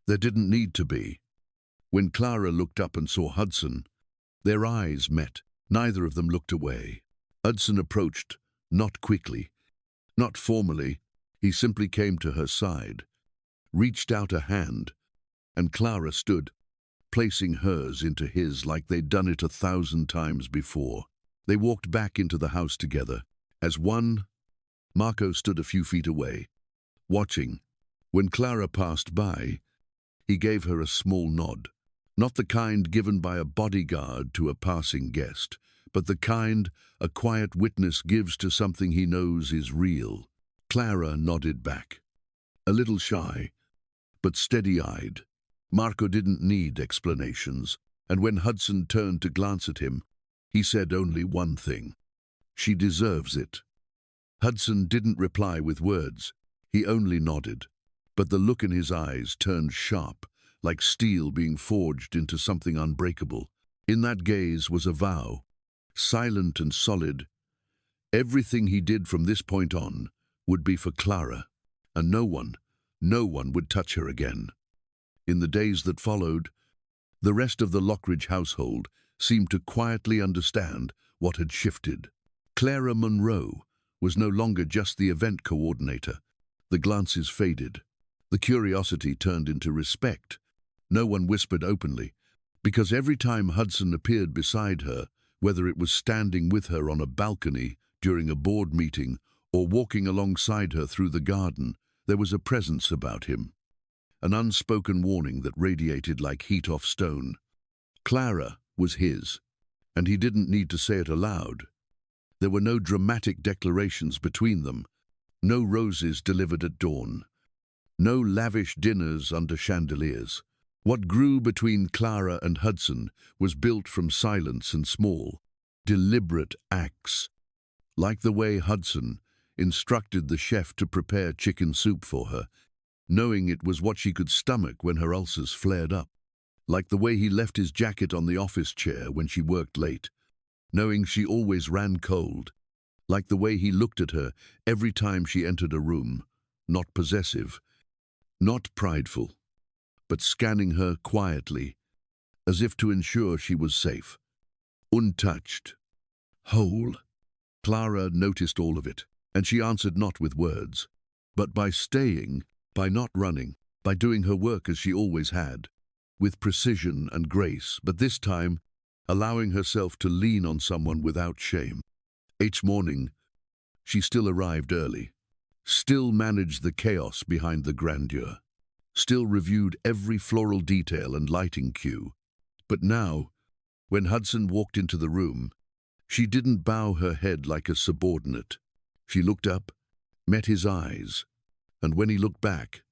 There didn't need to be. When Clara looked up and saw Hudson, their eyes met. Neither of them looked away. Hudson approached, not quickly, not formally. He simply came to her side, reached out a hand, and Clara stood, placing hers into his like they'd done it 1,000 times before. They walked back into the house together. As one, Marco stood a few feet away, watching. When Clara passed by, he gave her a small nod. Not the kind given by a bodyguard to a passing guest, but the kind a quiet witness gives to something he knows is real. Clara nodded back, a little shy, but steady-eyed. Marco didn't need explanations, and when Hudson turned to glance at him, he said only one thing: "She deserves it." Hudson didn't reply with words, he only nodded, but the look in his eyes turned sharp, like steel being forged into something unbreakable. In that gaze was a vow, silent and solid. Everything he did from this point on would be for Clara, and no one would touch her again. In the days that followed, the rest of the Lockridge household seemed to quietly understand what had shifted. Clara Monroe was no longer just the event coordinator. The glances faded. The curiosity turned into respect. No one whispered openly, because every time Hudson appeared beside her, whether it was standing with her on a balcony during a board meeting or walking alongside her through the garden, there was a presence about him, an unspoken warning that radiated like heat off stone. Clara was his, and he didn't need to say it aloud. There were no dramatic declarations between them, no roses delivered at dawn, no lavish dinners under chandeliers. What grew between Clara and Hudson was built from silence and small, deliberate acts, like the way Hudson instructed the chef to prepare chicken soup for her, knowing it was what she could stomach when her ulcers flared up, like the way he left his jacket on the office chair when she worked late, knowing she always ran cold, like the way he looked at her every time she entered a room, not possessive, not prideful, but scanning her quietly, as if to ensure she was safe, untouched, whole. Clara noticed all of it, and she answered not with words, but by staying, by not running, by doing her work as she always had, with precision and grace, but this time allowing herself to lean on someone without shame. Each morning, she still arrived early, still managed the chaos behind the grandeur, still reviewed every floral detail and lighting cue. But now, when Hudson walked into the room, she didn't bow her head like a subordinate. She looked up, met his eyes, and when he looked back,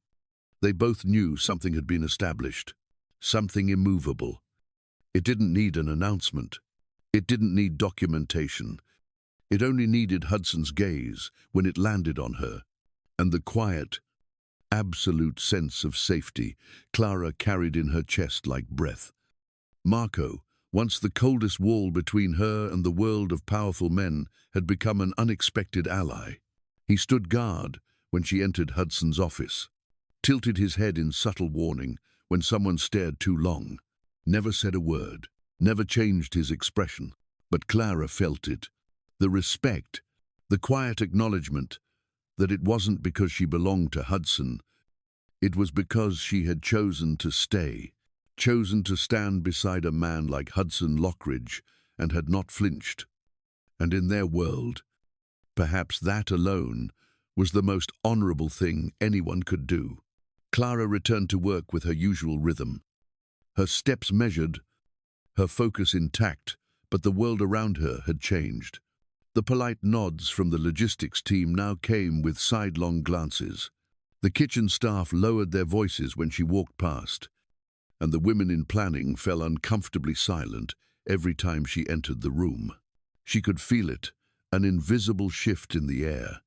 they both knew something had been established, something immovable. It didn't need an announcement. It didn't need documentation. It only needed Hudson's gaze when it landed on her, and the quiet, absolute sense of safety Clara carried in her chest like breath. Marco, once the coldest wall between her and the world of powerful men, had become an unexpected ally. He stood guard when she entered Hudson's office, tilted his head in subtle warning when someone stared too long, never said a word, never changed his expression. But Clara felt it, the respect, the quiet acknowledgement that it wasn't because she belonged to Hudson, it was because she had chosen to stay, chosen to stand beside a man like Hudson Lockridge, and had not flinched. And in their world, perhaps that alone was the most honorable thing anyone could do. Clara returned to work with her usual rhythm, her steps measured, her focus intact, but the world around her had changed. The polite nods from the logistics team now came with sidelong glances. The kitchen staff lowered their voices when she walked past, and the women in planning fell uncomfortably silent every time she entered the room. She could feel it, an invisible shift in the air,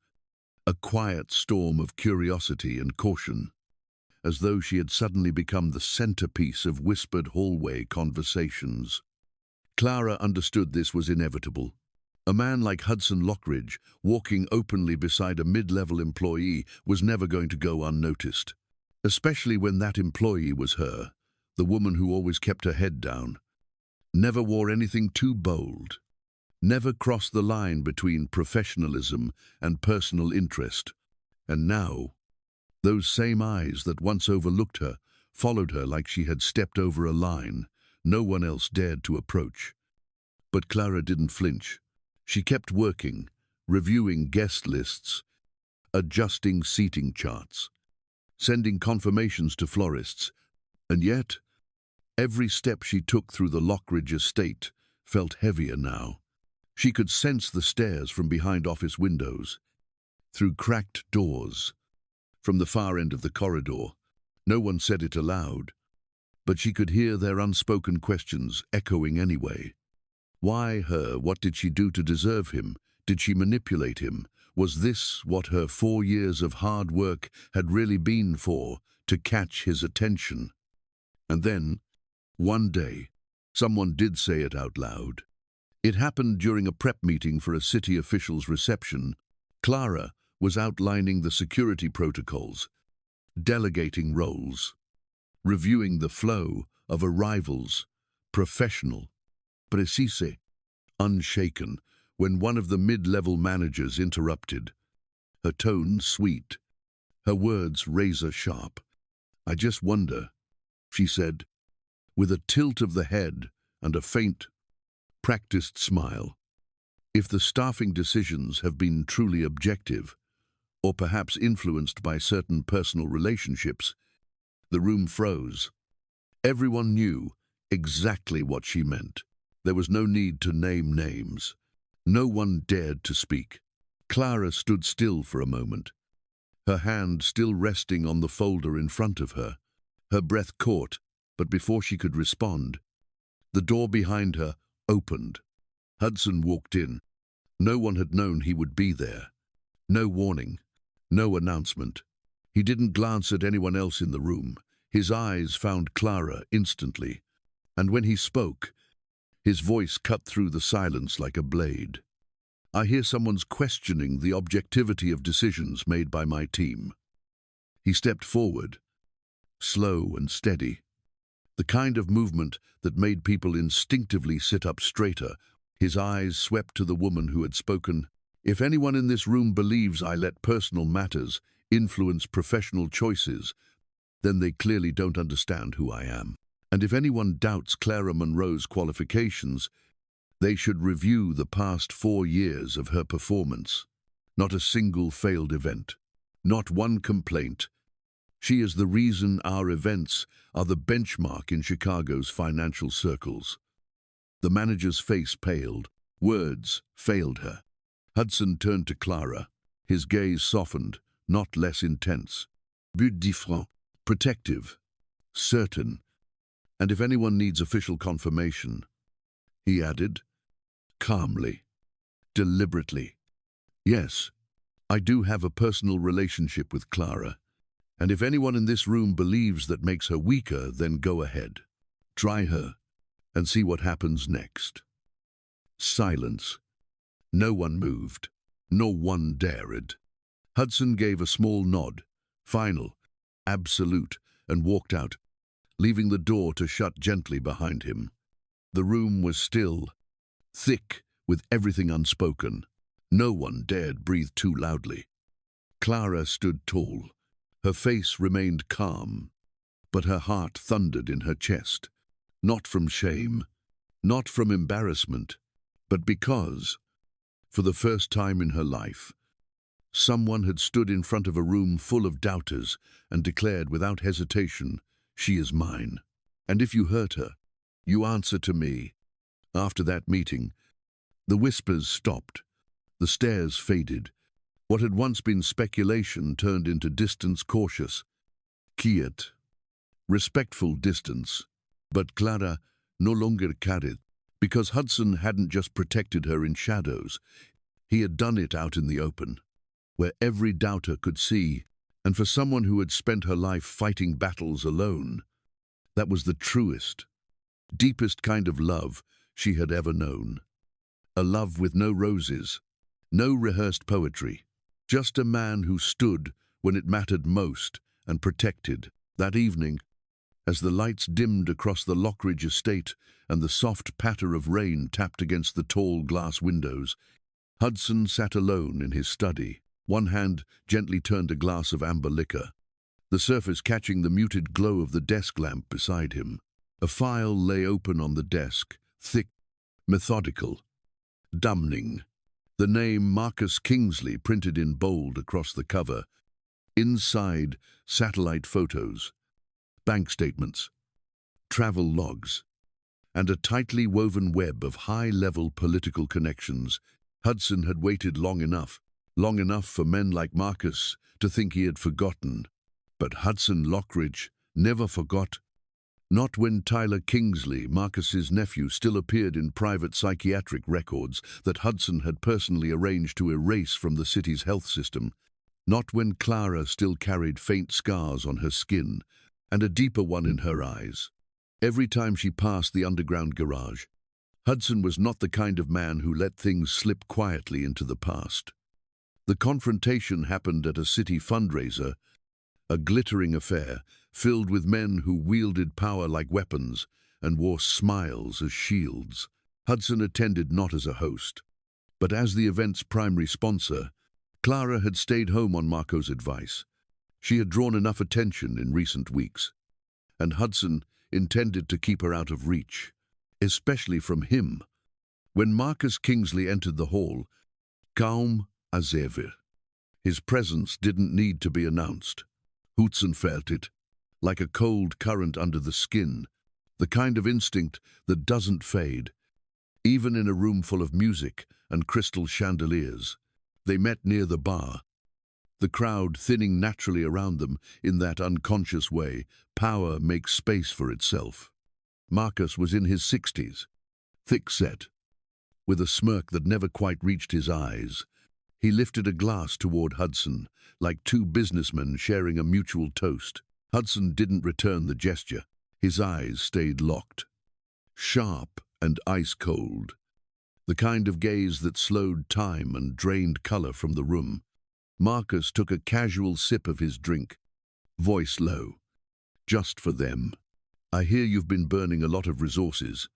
a quiet storm of curiosity and caution, as though she had suddenly become the centerpiece of whispered hallway conversations. Clara understood this was inevitable. A man like Hudson Lockridge, walking openly beside a mid-level employee, was never going to go unnoticed, especially when that employee was her, the woman who always kept her head down, never wore anything too bold, never crossed the line between professionalism and personal interest. And now, those same eyes that once overlooked her followed her like she had stepped over a line no one else dared to approach. But Clara didn't flinch. She kept working, reviewing guest lists, adjusting seating charts, sending confirmations to florists, and yet, every step she took through the Lockridge estate felt heavier now. She could sense the stares from behind office windows, through cracked doors, from the far end of the corridor. No one said it aloud, but she could hear their unspoken questions echoing anyway. Why her? What did she do to deserve him? Did she manipulate him? Was this what her 4 years of hard work had really been for, to catch his attention? And then, one day, someone did say it out loud. It happened during a prep meeting for a city official's reception. Clara was outlining the security protocols, delegating roles, reviewing the flow of arrivals, professional, precise, unshaken, when one of the mid-level managers interrupted. Her tone sweet, her words razor-sharp. "I just wonder," she said, with a tilt of the head and a faint, practiced smile, "if the staffing decisions have been truly objective, or perhaps influenced by certain personal relationships." The room froze. Everyone knew exactly what she meant. There was no need to name names. No one dared to speak. Clara stood still for a moment, her hand still resting on the folder in front of her. Her breath caught, but before she could respond, the door behind her opened. Hudson walked in. No one had known he would be there. No warning, no announcement. He didn't glance at anyone else in the room. His eyes found Clara instantly, and when he spoke, his voice cut through the silence like a blade. "I hear someone's questioning the objectivity of decisions made by my team." He stepped forward, slow and steady, the kind of movement that made people instinctively sit up straighter. His eyes swept to the woman who had spoken. "If anyone in this room believes I let personal matters influence professional choices, then they clearly don't understand who I am. And if anyone doubts Clara Monroe's qualifications, they should review the past 4 years of her performance. Not a single failed event, not one complaint. She is the reason our events are the benchmark in Chicago's financial circles." The manager's face paled. Words failed her. Hudson turned to Clara. His gaze softened, not less intense. "But différent, protective, certain. And if anyone needs official confirmation," he added, calmly, deliberately, "yes, I do have a personal relationship with Clara. And if anyone in this room believes that makes her weaker, then go ahead. Try her and see what happens next." Silence. No one moved. No one dared. Hudson gave a small nod, final, absolute, and walked out, leaving the door to shut gently behind him. The room was still, thick with everything unspoken. No one dared breathe too loudly. Clara stood tall. Her face remained calm, but her heart thundered in her chest, not from shame, not from embarrassment, but because, for the first time in her life, someone had stood in front of a room full of doubters and declared without hesitation, "She is mine. And if you hurt her, you answer to me." After that meeting, the whispers stopped. The stares faded. What had once been speculation turned into distance, cautious, quiet, respectful distance. But Clara no longer carried, because Hudson hadn't just protected her in shadows. He had done it out in the open, where every doubter could see, and for someone who had spent her life fighting battles alone, that was the truest, deepest kind of love she had ever known. A love with no roses, no rehearsed poetry, just a man who stood when it mattered most and protected. That evening, as the lights dimmed across the Lockridge estate and the soft patter of rain tapped against the tall glass windows, Hudson sat alone in his study. One hand gently turned a glass of amber liquor, the surface catching the muted glow of the desk lamp beside him. A file lay open on the desk, thick, methodical, damning. The name Marcus Kingsley printed in bold across the cover. Inside, satellite photos, bank statements, travel logs, and a tightly woven web of high-level political connections. Hudson had waited long enough for men like Marcus to think he had forgotten. But Hudson Lockridge never forgot. Not when Tyler Kingsley, Marcus's nephew, still appeared in private psychiatric records that Hudson had personally arranged to erase from the city's health system. Not when Clara still carried faint scars on her skin and a deeper one in her eyes. Every time she passed the underground garage, Hudson was not the kind of man who let things slip quietly into the past. The confrontation happened at a city fundraiser, a glittering affair filled with men who wielded power like weapons and wore smiles as shields. Hudson attended not as a host, But as the event's primary sponsor, Clara had stayed home on Marco's advice. She had drawn enough attention in recent weeks, and Hudson intended to keep her out of reach, especially from him. When Marcus Kingsley entered the hall, kaum azevir, his presence didn't need to be announced. Hudson felt it, like a cold current under the skin, the kind of instinct that doesn't fade. Even in a room full of music and crystal chandeliers, they met near the bar, the crowd thinning naturally around them in that unconscious way. Power makes space for itself. Marcus was in his 60s, thick-set, with a smirk that never quite reached his eyes. He lifted a glass toward Hudson, like two businessmen sharing a mutual toast. Hudson didn't return the gesture. His eyes stayed locked, sharp and ice-cold, the kind of gaze that slowed time and drained color from the room. Marcus took a casual sip of his drink, voice low. Just for them. I hear you've been burning a lot of resources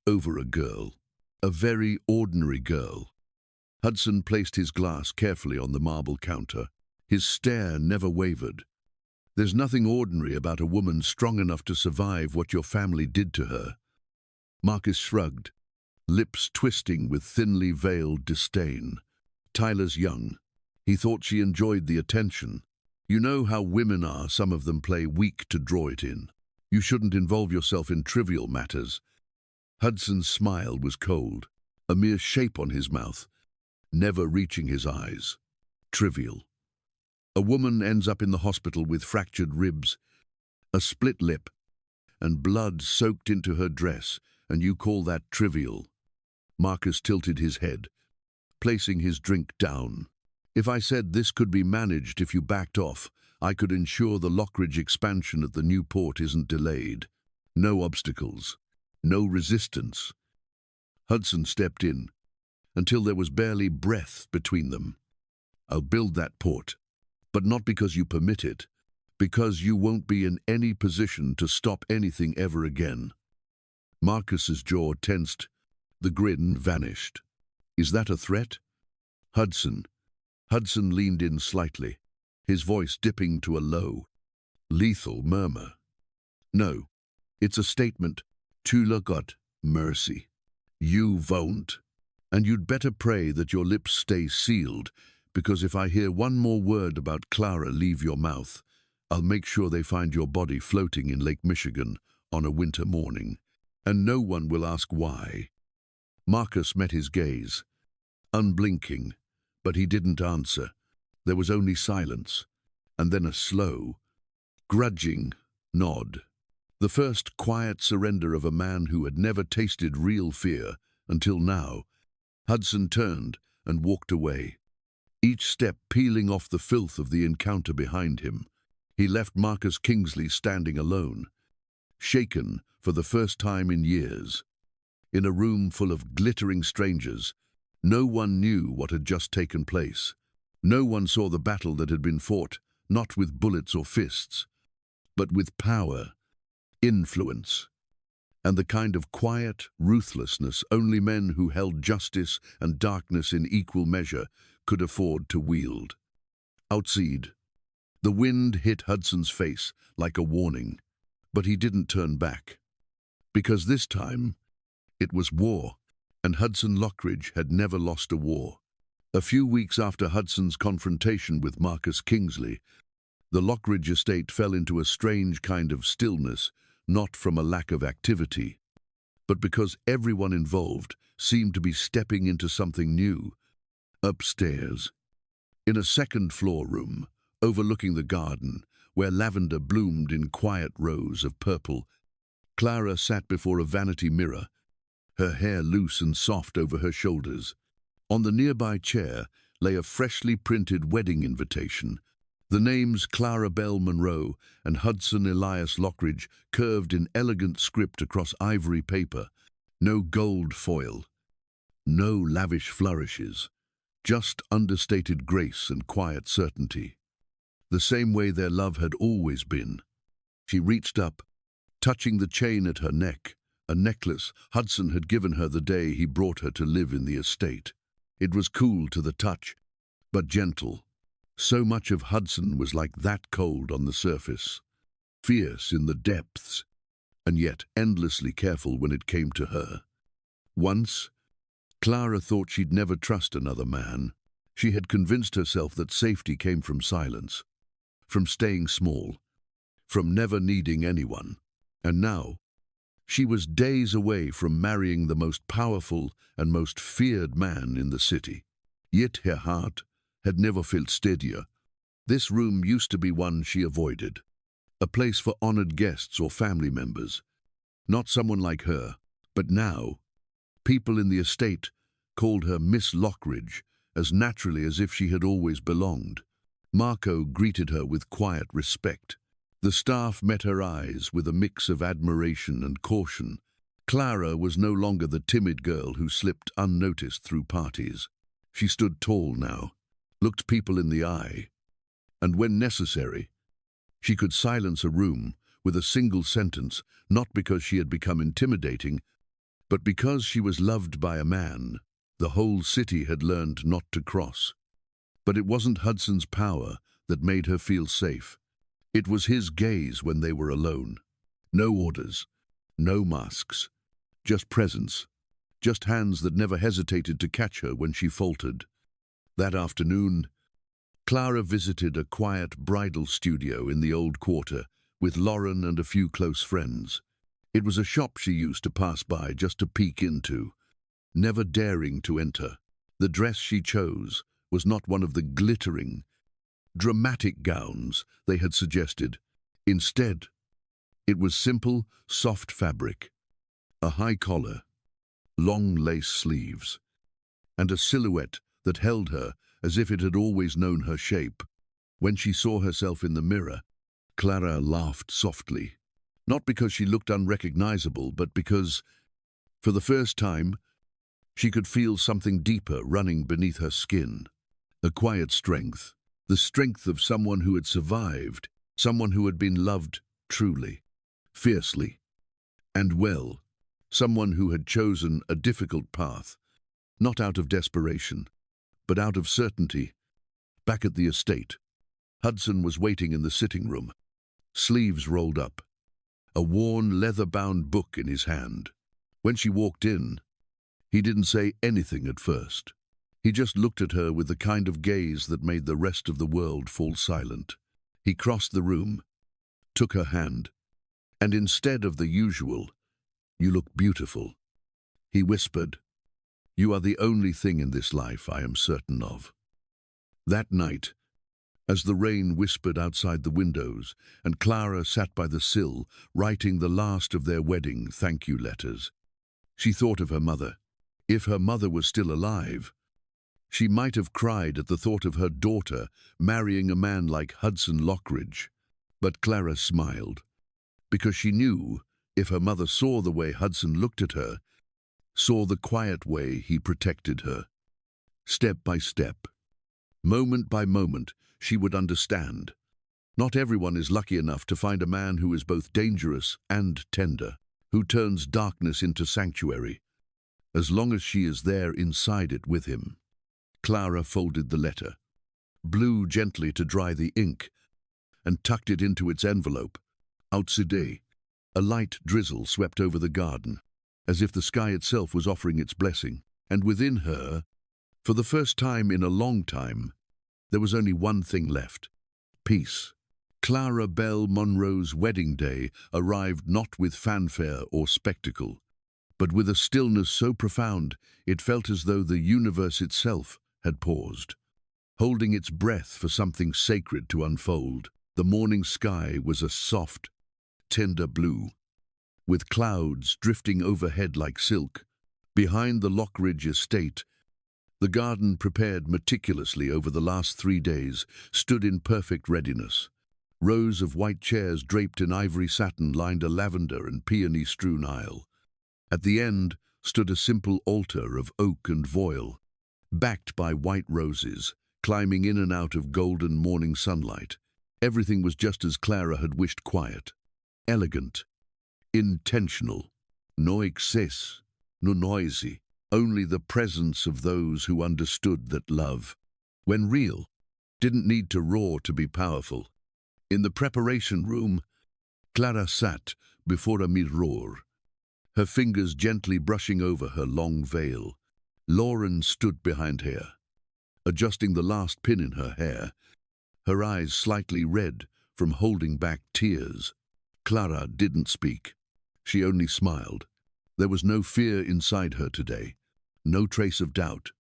over a girl. A very ordinary girl. Hudson placed his glass carefully on the marble counter. His stare never wavered. There's nothing ordinary about a woman strong enough to survive what your family did to her. Marcus shrugged, lips twisting with thinly veiled disdain. Tyler's young. He thought she enjoyed the attention. You know how women are, some of them play weak to draw it in. You shouldn't involve yourself in trivial matters. Hudson's smile was cold, a mere shape on his mouth, never reaching his eyes. Trivial. A woman ends up in the hospital with fractured ribs, a split lip, and blood soaked into her dress, and you call that trivial? Marcus tilted his head, placing his drink down. If I said this could be managed if you backed off, I could ensure the Lockridge expansion at the new port isn't delayed. No obstacles. No resistance. Hudson stepped in, until there was barely breath between them. I'll build that port, but not because you permit it, because you won't be in any position to stop anything ever again. Marcus's jaw tensed, the grin vanished. Is that a threat? Hudson leaned in slightly, his voice dipping to a low, lethal murmur. No, it's a statement. Tu got mercy. You won't. And you'd better pray that your lips stay sealed, because if I hear one more word about Clara leave your mouth, I'll make sure they find your body floating in Lake Michigan on a winter morning. And no one will ask why. Marcus met his gaze, unblinking, but he didn't answer. There was only silence, and then a slow, grudging nod. The first quiet surrender of a man who had never tasted real fear until now. Hudson turned and walked away, each step peeling off the filth of the encounter behind him. He left Marcus Kingsley standing alone, shaken for the first time in years. In a room full of glittering strangers, no one knew what had just taken place. No one saw the battle that had been fought, not with bullets or fists, but with power, influence, and the kind of quiet ruthlessness only men who held justice and darkness in equal measure could afford to wield. Outside, the wind hit Hudson's face like a warning, but he didn't turn back. Because this time, it was war, and Hudson Lockridge had never lost a war. A few weeks after Hudson's confrontation with Marcus Kingsley, the Lockridge estate fell into a strange kind of stillness, not from a lack of activity, but because everyone involved seemed to be stepping into something new. Upstairs, in a second-floor room, overlooking the garden, where lavender bloomed in quiet rows of purple, Clara sat before a vanity mirror, her hair loose and soft over her shoulders. On the nearby chair lay a freshly printed wedding invitation. The names Clara Bell Monroe and Hudson Elias Lockridge curved in elegant script across ivory paper. No gold foil, no lavish flourishes, just understated grace and quiet certainty. The same way their love had always been. She reached up, touching the chain at her neck, a necklace Hudson had given her the day he brought her to live in the estate. It was cool to the touch, but gentle. So much of Hudson was like that cold on the surface, fierce in the depths, and yet endlessly careful when it came to her. Once, Clara thought she'd never trust another man. She had convinced herself that safety came from silence, from staying small, from never needing anyone. And now, she was days away from marrying the most powerful and most feared man in the city. Yet her heart had never felt steadier. This room used to be one she avoided, a place for honored guests or family members, not someone like her. But now, people in the estate called her Miss Lockridge, as naturally as if she had always belonged. Marco greeted her with quiet respect. The staff met her eyes with a mix of admiration and caution. Clara was no longer the timid girl who slipped unnoticed through parties. She stood tall now, looked people in the eye, and when necessary, she could silence a room with a single sentence, not because she had become intimidating, but because she was loved by a man the whole city had learned not to cross. But it wasn't Hudson's power that made her feel safe. It was his gaze when they were alone. No orders, no masks, just presence, just hands that never hesitated to catch her when she faltered. That afternoon, Clara visited a quiet bridal studio in the old quarter with Lauren and a few close friends. It was a shop she used to pass by just to peek into, never daring to enter. The dress she chose was not one of the glittering, dramatic gowns they had suggested. Instead, it was simple, soft fabric, a high collar, long lace sleeves, and a silhouette that held her as if it had always known her shape. When she saw herself in the mirror, Clara laughed softly, not because she looked unrecognizable, but because, for the first time, she could feel something deeper running beneath her skin. A quiet strength, the strength of someone who had survived, someone who had been loved truly, fiercely, and well, someone who had chosen a difficult path, not out of desperation, but out of certainty. Back at the estate, Hudson was waiting in the sitting room, sleeves rolled up, a worn leather-bound book in his hand. When she walked in, he didn't say anything at first. He just looked at her with the kind of gaze that made the rest of the world fall silent. He crossed the room, took her hand, and instead of the usual, "You look beautiful," he whispered, "You are the only thing in this life I am certain of." That night, as the rain whispered outside the windows and Clara sat by the sill writing the last of their wedding thank-you letters, she thought of her mother. If her mother was still alive, she might have cried at the thought of her daughter marrying a man like Hudson Lockridge. But Clara smiled, because she knew if her mother saw the way Hudson looked at her, saw the quiet way he protected her, step by step, moment by moment, she would understand. Not everyone is lucky enough to find a man who is both dangerous and tender, who turns darkness into sanctuary, as long as she is there inside it with him. Clara folded the letter, blew gently to dry the ink, and tucked it into its envelope. Outside, a light drizzle swept over the garden, as if the sky itself was offering its blessing. And within her, for the first time in a long time, there was only one thing left: peace. Clara Belle Monroe's wedding day arrived not with fanfare or spectacle, but with a stillness so profound it felt as though the universe itself had paused, holding its breath for something sacred to unfold. The morning sky was a soft, tender blue, with clouds drifting overhead like silk. Behind the Lockridge estate, the garden, prepared meticulously over the last 3 days, stood in perfect readiness. Rows of white chairs draped in ivory satin lined a lavender and peony-strewn aisle. At the end stood a simple altar of oak and voile, backed by white roses, climbing in and out of golden morning sunlight. Everything was just as Clara had wished: quiet, elegant, intentional. No excess, no noisy. only the presence of those who understood that love, when real, didn't need to roar to be powerful. In the preparation room, Clara sat before a mirror, her fingers gently brushing over her long veil. Lauren stood behind her, adjusting the last pin in her hair, her eyes slightly red from holding back tears. Clara didn't speak. She only smiled. There was no fear inside her today, no trace of doubt,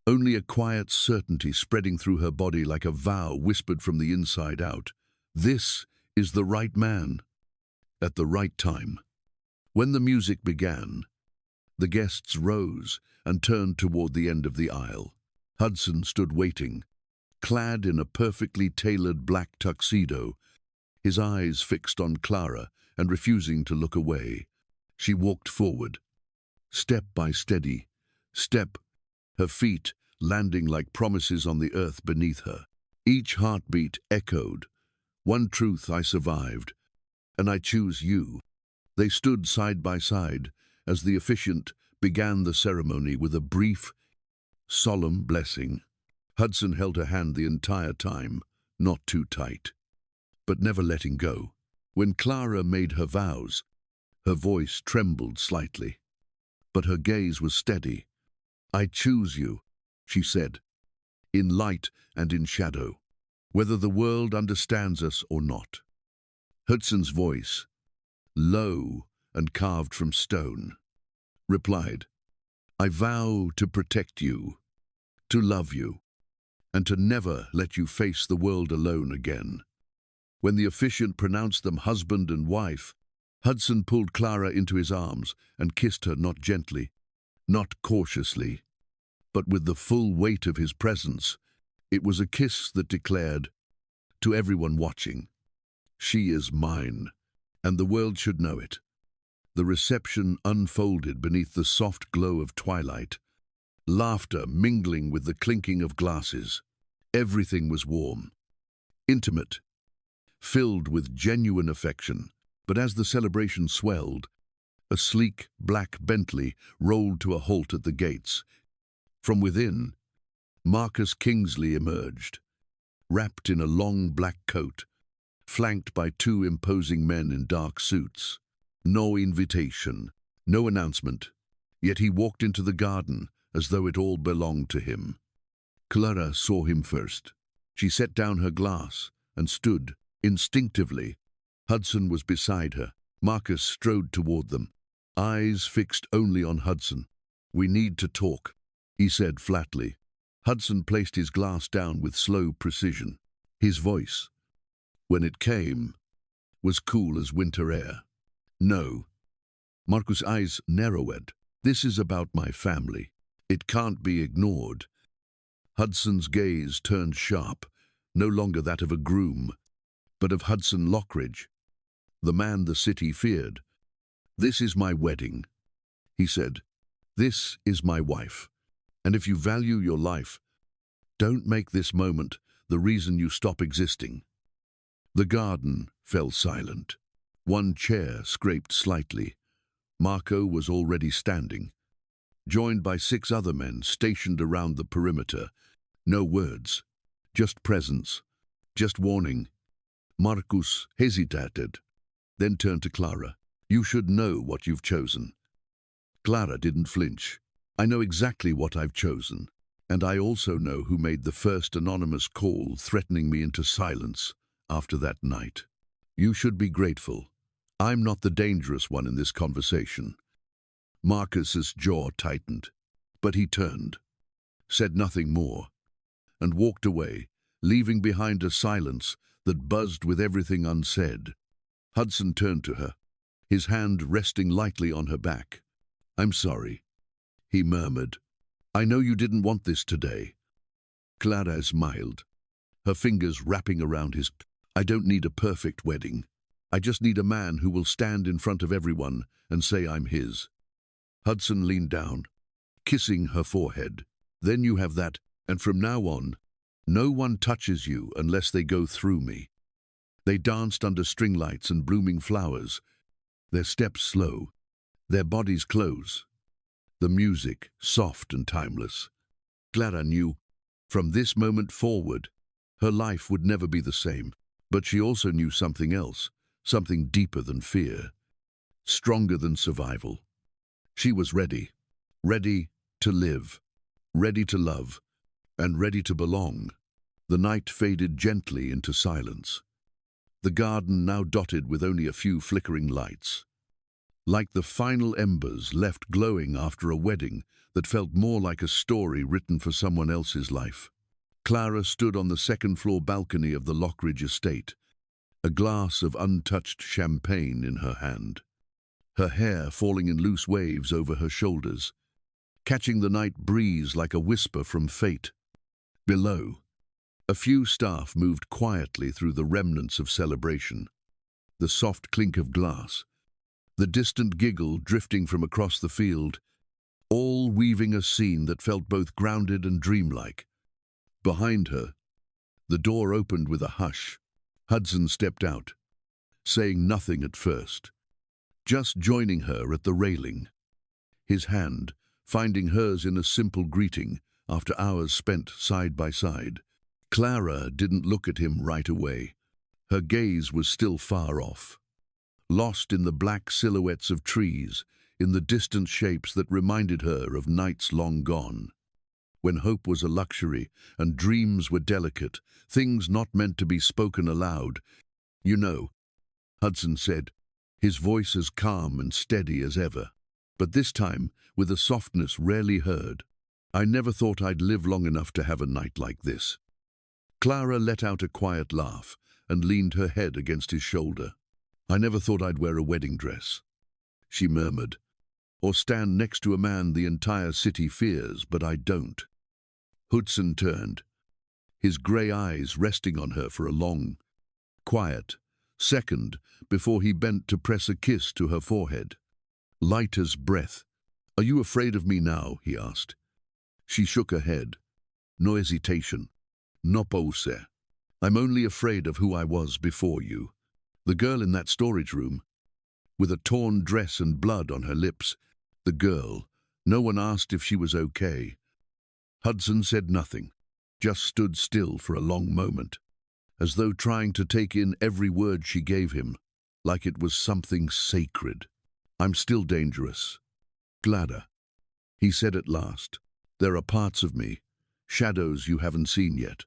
only a quiet certainty spreading through her body like a vow whispered from the inside out. This is the right man, at the right time. When the music began, the guests rose and turned toward the end of the aisle. Hudson stood waiting, clad in a perfectly tailored black tuxedo, his eyes fixed on Clara and refusing to look away. She walked forward, step by steady step, her feet landing like promises on the earth beneath her. Each heartbeat echoed, "One truth I survived, and I choose you." They stood side by side as the officiant began the ceremony with a brief, solemn blessing. Hudson held her hand the entire time, not too tight, but never letting go. When Clara made her vows, her voice trembled slightly, but her gaze was steady. "I choose you," she said, "in light and in shadow, whether the world understands us or not." Hudson's voice, low and carved from stone, replied, "I vow to protect you, to love you, and to never let you face the world alone again." When the officiant pronounced them husband and wife, Hudson pulled Clara into his arms and kissed her, not gently, not cautiously, but with the full weight of his presence. It was a kiss that declared, to everyone watching, "She is mine, and the world should know it." The reception unfolded beneath the soft glow of twilight, laughter mingling with the clinking of glasses. Everything was warm, intimate, filled with genuine affection. But as the celebration swelled, a sleek black Bentley rolled to a halt at the gates. From within, Marcus Kingsley emerged, wrapped in a long black coat, flanked by two imposing men in dark suits. No invitation, no announcement, yet he walked into the garden as though it all belonged to him. Clara saw him first. She set down her glass and stood instinctively. Hudson was beside her. Marcus strode toward them, eyes fixed only on Hudson. "We need to talk," he said flatly. Hudson placed his glass down with slow precision. His voice, when it came, was cool as winter air. "No." Marcus' eyes narrowed. "This is about my family. It can't be ignored." Hudson's gaze turned sharp, no longer that of a groom, but of Hudson Lockridge, the man the city feared. "This is my wedding," he said. "This is my wife. And if you value your life, don't make this moment the reason you stop existing." The garden fell silent. One chair scraped slightly. Marco was already standing, joined by 6 other men stationed around the perimeter. No words, just presence, just warning. Marcus hesitated, then turned to Clara. "You should know what you've chosen." Clara didn't flinch. "I know exactly what I've chosen, and I also know who made the first anonymous call threatening me into silence after that night. You should be grateful. I'm not the dangerous one in this conversation." Marcus's jaw tightened, but he turned, said nothing more, and walked away, leaving behind a silence that buzzed with everything unsaid. Hudson turned to her, his hand resting lightly on her back. "I'm sorry," he murmured. "I know you didn't want this today." Clara smiled, her fingers wrapping around his. "I don't need a perfect wedding. I just need a man who will stand in front of everyone and say I'm his." Hudson leaned down, kissing her forehead. "Then you have that, and from now on, no one touches you unless they go through me." They danced under string lights and blooming flowers, their steps slow, their bodies close. the music soft and timeless. Clara knew, from this moment forward, her life would never be the same. But she also knew something else, something deeper than fear, stronger than survival. She was ready, ready to live, ready to love, and ready to belong. The night faded gently into silence. The garden now dotted with only a few flickering lights, like the final embers left glowing after a wedding that felt more like a story written for someone else's life. Clara stood on the second-floor balcony of the Lockridge estate, a glass of untouched champagne in her hand, her hair falling in loose waves over her shoulders, catching the night breeze like a whisper from fate. Below, a few staff moved quietly through the remnants of celebration, the soft clink of glass, the distant giggle drifting from across the field, all weaving a scene that felt both grounded and dreamlike. Behind her, the door opened with a hush. Hudson stepped out, saying nothing at first, just joining her at the railing, his hand finding hers in a simple greeting after hours spent side by side. Clara didn't look at him right away. Her gaze was still far off, lost in the black silhouettes of trees, in the distant shapes that reminded her of nights long gone, when hope was a luxury and dreams were delicate, things not meant to be spoken aloud. "You know," Hudson said, his voice as calm and steady as ever, but this time with a softness rarely heard. "I never thought I'd live long enough to have a night like this." Clara let out a quiet laugh and leaned her head against his shoulder. "I never thought I'd wear a wedding dress," she murmured, "or stand next to a man the entire city fears, but I don't." Hudson turned, his grey eyes resting on her for a long, quiet second before he bent to press a kiss to her forehead. Light as breath. "Are you afraid of me now?" he asked. She shook her head. "No hesitation. No pause. I'm only afraid of who I was before you. The girl in that storage room, with a torn dress and blood on her lips. The girl. No one asked if she was okay." Hudson said nothing, just stood still for a long moment, as though trying to take in every word she gave him, like it was something sacred. "I'm still dangerous, Clara," he said at last. "There are parts of me, shadows you haven't seen yet."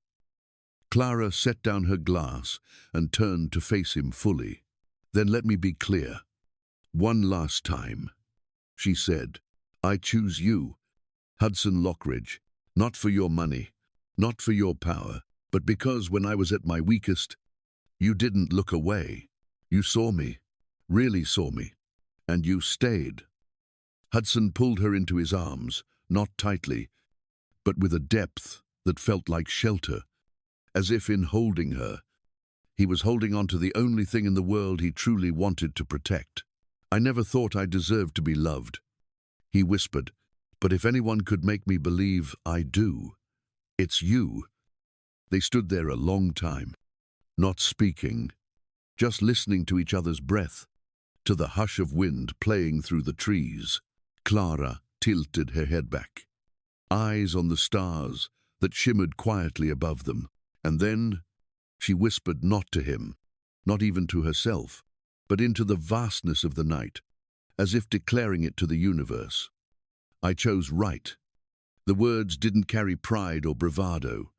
Clara set down her glass and turned to face him fully. "Then let me be clear. One last time," she said. "I choose you, Hudson Lockridge, not for your money, not for your power, but because when I was at my weakest, you didn't look away. You saw me, really saw me, and you stayed." Hudson pulled her into his arms, not tightly, but with a depth that felt like shelter, as if in holding her, he was holding on to the only thing in the world he truly wanted to protect. "I never thought I deserved to be loved," he whispered, "but if anyone could make me believe I do, it's you." They stood there a long time, not speaking, just listening to each other's breath, to the hush of wind playing through the trees. Clara tilted her head back, eyes on the stars that shimmered quietly above them. And then she whispered not to him, not even to herself, but into the vastness of the night, as if declaring it to the universe. "I chose right." The words didn't carry pride or bravado,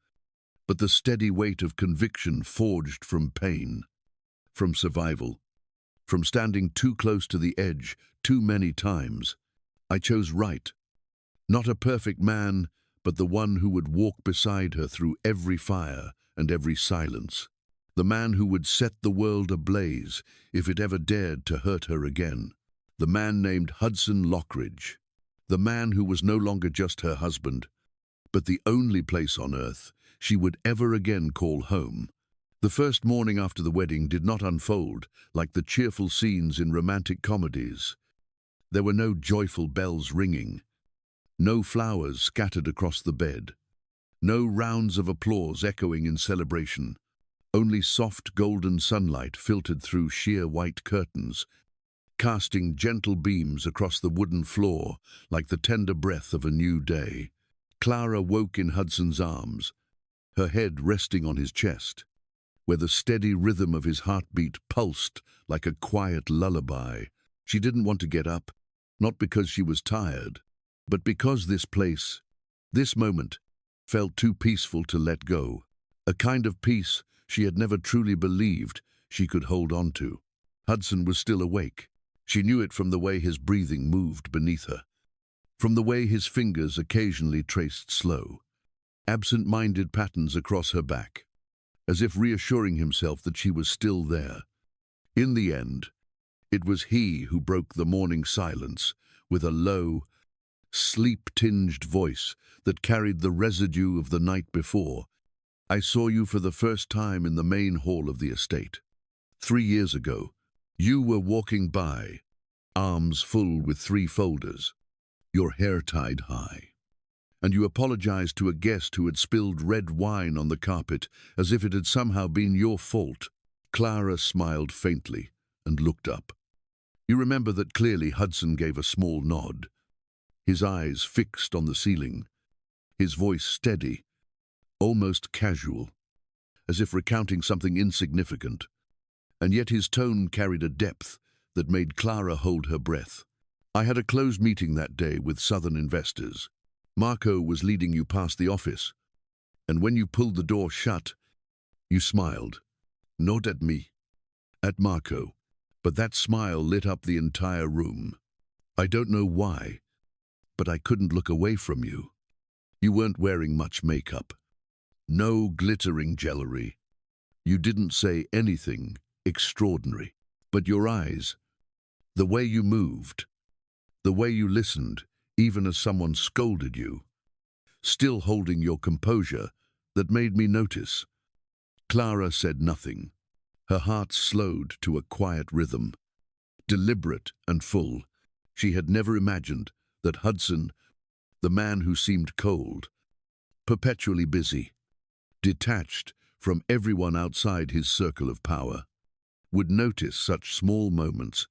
but the steady weight of conviction forged from pain, from survival, from standing too close to the edge too many times. "I chose right. Not a perfect man, but the one who would walk beside her through every fire and every silence. The man who would set the world ablaze if it ever dared to hurt her again. The man named Hudson Lockridge. The man who was no longer just her husband, but the only place on earth she would ever again call home. The first morning after the wedding did not unfold like the cheerful scenes in romantic comedies. There were no joyful bells ringing, no flowers scattered across the bed, no rounds of applause echoing in celebration. Only soft golden sunlight filtered through sheer white curtains casting gentle beams across the wooden floor like the tender breath of a new day. Clara woke in Hudson's arms, her head resting on his chest, where the steady rhythm of his heartbeat pulsed like a quiet lullaby. She didn't want to get up, not because she was tired, but because this place, this moment, felt too peaceful to let go, a kind of peace she had never truly believed she could hold on to. Hudson was still awake. She knew it from the way his breathing moved beneath her, from the way his fingers occasionally traced slow, absent-minded patterns across her back, as if reassuring himself that she was still there. In the end, it was he who broke the morning silence with a low, sleep-tinged voice that carried the residue of the night before. "I saw you for the first time in the main hall of the estate. 3 years ago, you were walking by, arms full with 3 folders, your hair tied high, and you apologized to a guest who had spilled red wine on the carpet as if it had somehow been your fault." Clara smiled faintly and looked up. You remember that clearly. Hudson gave a small nod, his eyes fixed on the ceiling, his voice steady, almost casual, as if recounting something insignificant, and yet his tone carried a depth that made Clara hold her breath. "I had a closed meeting that day with Southern investors. Marco was leading you past the office, and when you pulled the door shut, you smiled. Not at me, at Marco, but that smile lit up the entire room. I don't know why, but I couldn't look away from you. You weren't wearing much makeup, no glittering jewelry. You didn't say anything extraordinary, but your eyes, the way you moved, the way you listened, even as someone scolded you, still holding your composure, that made me notice." Clara said nothing. Her heart slowed to a quiet rhythm, deliberate and full. She had never imagined that Hudson, the man who seemed cold, perpetually busy, detached from everyone outside his circle of power, would notice such small moments.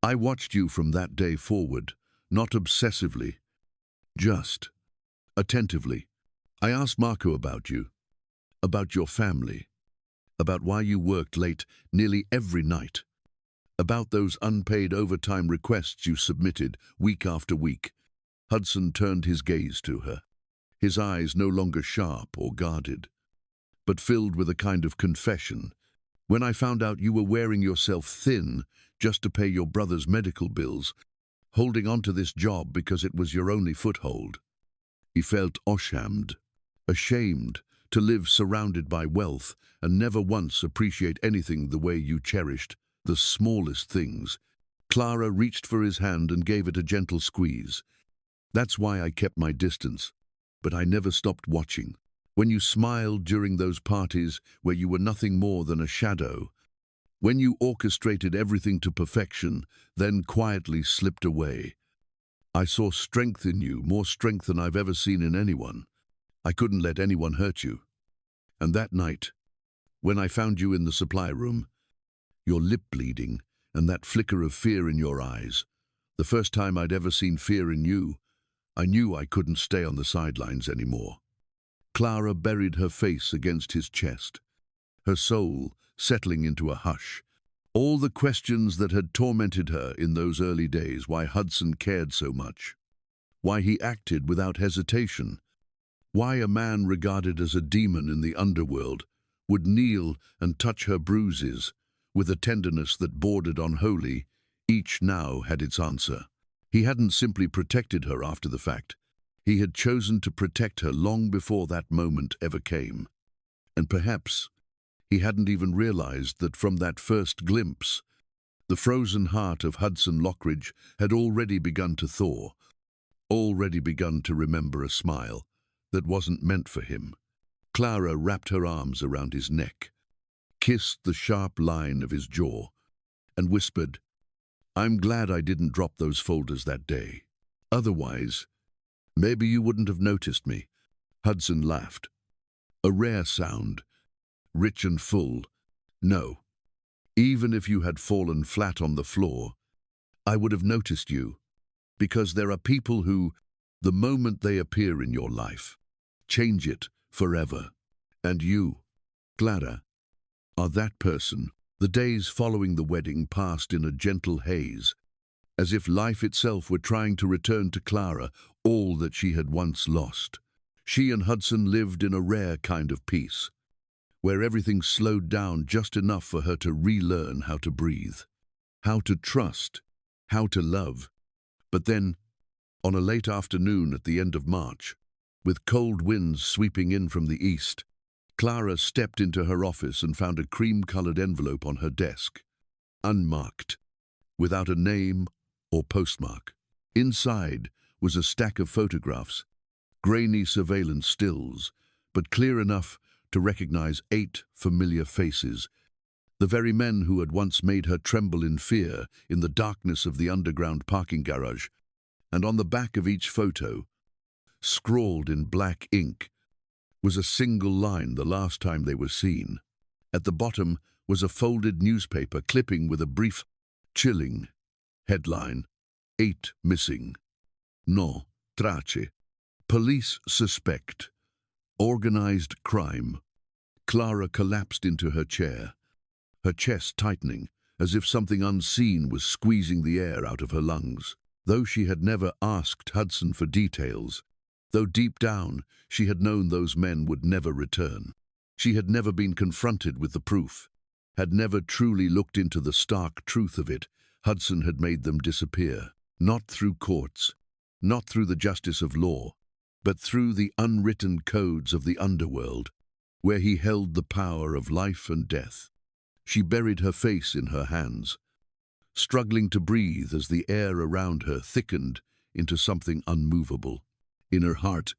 "I watched you from that day forward, not obsessively, just attentively. I asked Marco about you, about your family, about why you worked late nearly every night, about those unpaid overtime requests you submitted week after week." Hudson turned his gaze to her, his eyes no longer sharp or guarded, but filled with a kind of confession. "When I found out you were wearing yourself thin just to pay your brother's medical bills, holding on to this job because it was your only foothold." He felt ashamed to live surrounded by wealth and never once appreciate anything the way you cherished the smallest things. Clara reached for his hand and gave it a gentle squeeze. "That's why I kept my distance, but I never stopped watching. When you smiled during those parties where you were nothing more than a shadow, when you orchestrated everything to perfection, then quietly slipped away, I saw strength in you, more strength than I've ever seen in anyone. I couldn't let anyone hurt you. And that night, when I found you in the supply room, your lip bleeding and that flicker of fear in your eyes, the first time I'd ever seen fear in you, I knew I couldn't stay on the sidelines anymore." Clara buried her face against his chest, her soul settling into a hush. All the questions that had tormented her in those early days, why Hudson cared so much, why he acted without hesitation, why a man regarded as a demon in the underworld would kneel and touch her bruises with a tenderness that bordered on holy, each now had its answer. He hadn't simply protected her after the fact. He had chosen to protect her long before that moment ever came. And perhaps he hadn't even realized that from that first glimpse, the frozen heart of Hudson Lockridge had already begun to thaw, already begun to remember a smile that wasn't meant for him. Clara wrapped her arms around his neck, kissed the sharp line of his jaw, and whispered, "I'm glad I didn't drop those folders that day. Otherwise, maybe you wouldn't have noticed me." Hudson laughed. A rare sound, rich and full. "No. Even if you had fallen flat on the floor, I would have noticed you, because there are people who, the moment they appear in your life, change it forever. And you, Clara, are that person. The days following the wedding passed in a gentle haze, as if life itself were trying to return to Clara all that she had once lost. She and Hudson lived in a rare kind of peace, where everything slowed down just enough for her to relearn how to breathe, how to trust, how to love. But then, on a late afternoon at the end of March, with cold winds sweeping in from the east, Clara stepped into her office and found a cream-colored envelope on her desk, unmarked, without a name or postmark. Inside was a stack of photographs, grainy surveillance stills, but clear enough to recognize 8 familiar faces, the very men who had once made her tremble in fear in the darkness of the underground parking garage. And on the back of each photo, scrawled in black ink, was a single line the last time they were seen. At the bottom was a folded newspaper clipping with a brief, chilling headline: 8 missing. No trace. Police suspect. Organized crime. Clara collapsed into her chair, her chest tightening, as if something unseen was squeezing the air out of her lungs. Though she had never asked Hudson for details, though deep down she had known those men would never return, she had never been confronted with the proof, had never truly looked into the stark truth of it. Hudson had made them disappear, not through courts, not through the justice of law, but through the unwritten codes of the underworld, where he held the power of life and death. She buried her face in her hands, struggling to breathe as the air around her thickened into something unmovable. In her heart,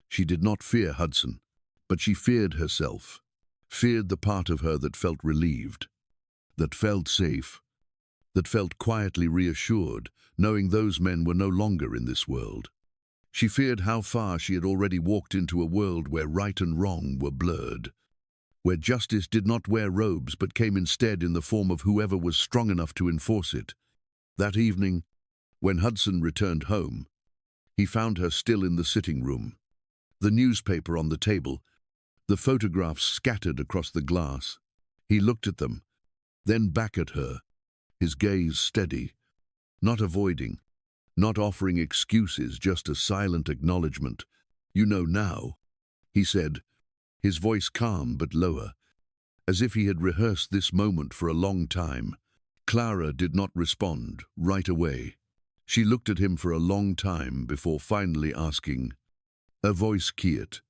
she did not fear Hudson, but she feared herself, feared the part of her that felt relieved, that felt safe, that felt quietly reassured, knowing those men were no longer in this world. She feared how far she had already walked into a world where right and wrong were blurred, where justice did not wear robes but came instead in the form of whoever was strong enough to enforce it. That evening, when Hudson returned home, he found her still in the sitting room, the newspaper on the table, the photographs scattered across the glass. He looked at them, then back at her, his gaze steady, not avoiding, not offering excuses, just a silent acknowledgement. "You know now," he said, his voice calm but lower, as if he had rehearsed this moment for a long time. Clara did not respond right away. She looked at him for a long time before finally asking, her voice quiet,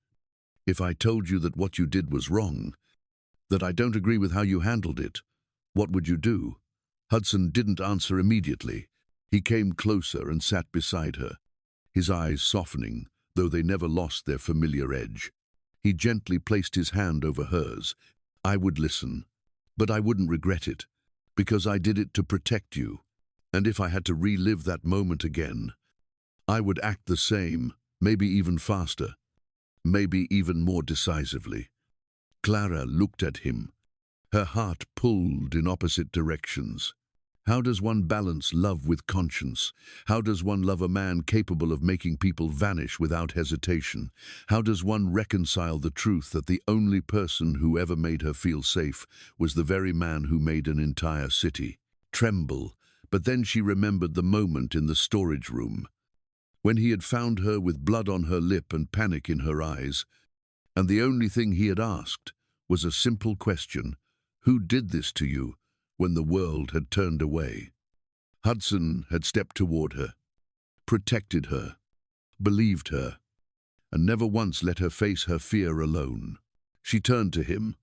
"If I told you that what you did was wrong, that I don't agree with how you handled it, what would you do?" Hudson didn't answer immediately. He came closer and sat beside her, his eyes softening, though they never lost their familiar edge. He gently placed his hand over hers. "I would listen, but I wouldn't regret it, because I did it to protect you. And if I had to relive that moment again, I would act the same, maybe even faster, maybe even more decisively." Clara looked at him, her heart pulled in opposite directions. How does one balance love with conscience? How does one love a man capable of making people vanish without hesitation? How does one reconcile the truth that the only person who ever made her feel safe was the very man who made an entire city tremble? But then she remembered the moment in the storage room, when he had found her with blood on her lip and panic in her eyes, and the only thing he had asked was a simple question: "Who did this to you?" when the world had turned away. Hudson had stepped toward her, protected her, believed her, and never once let her face her fear alone. She turned to him,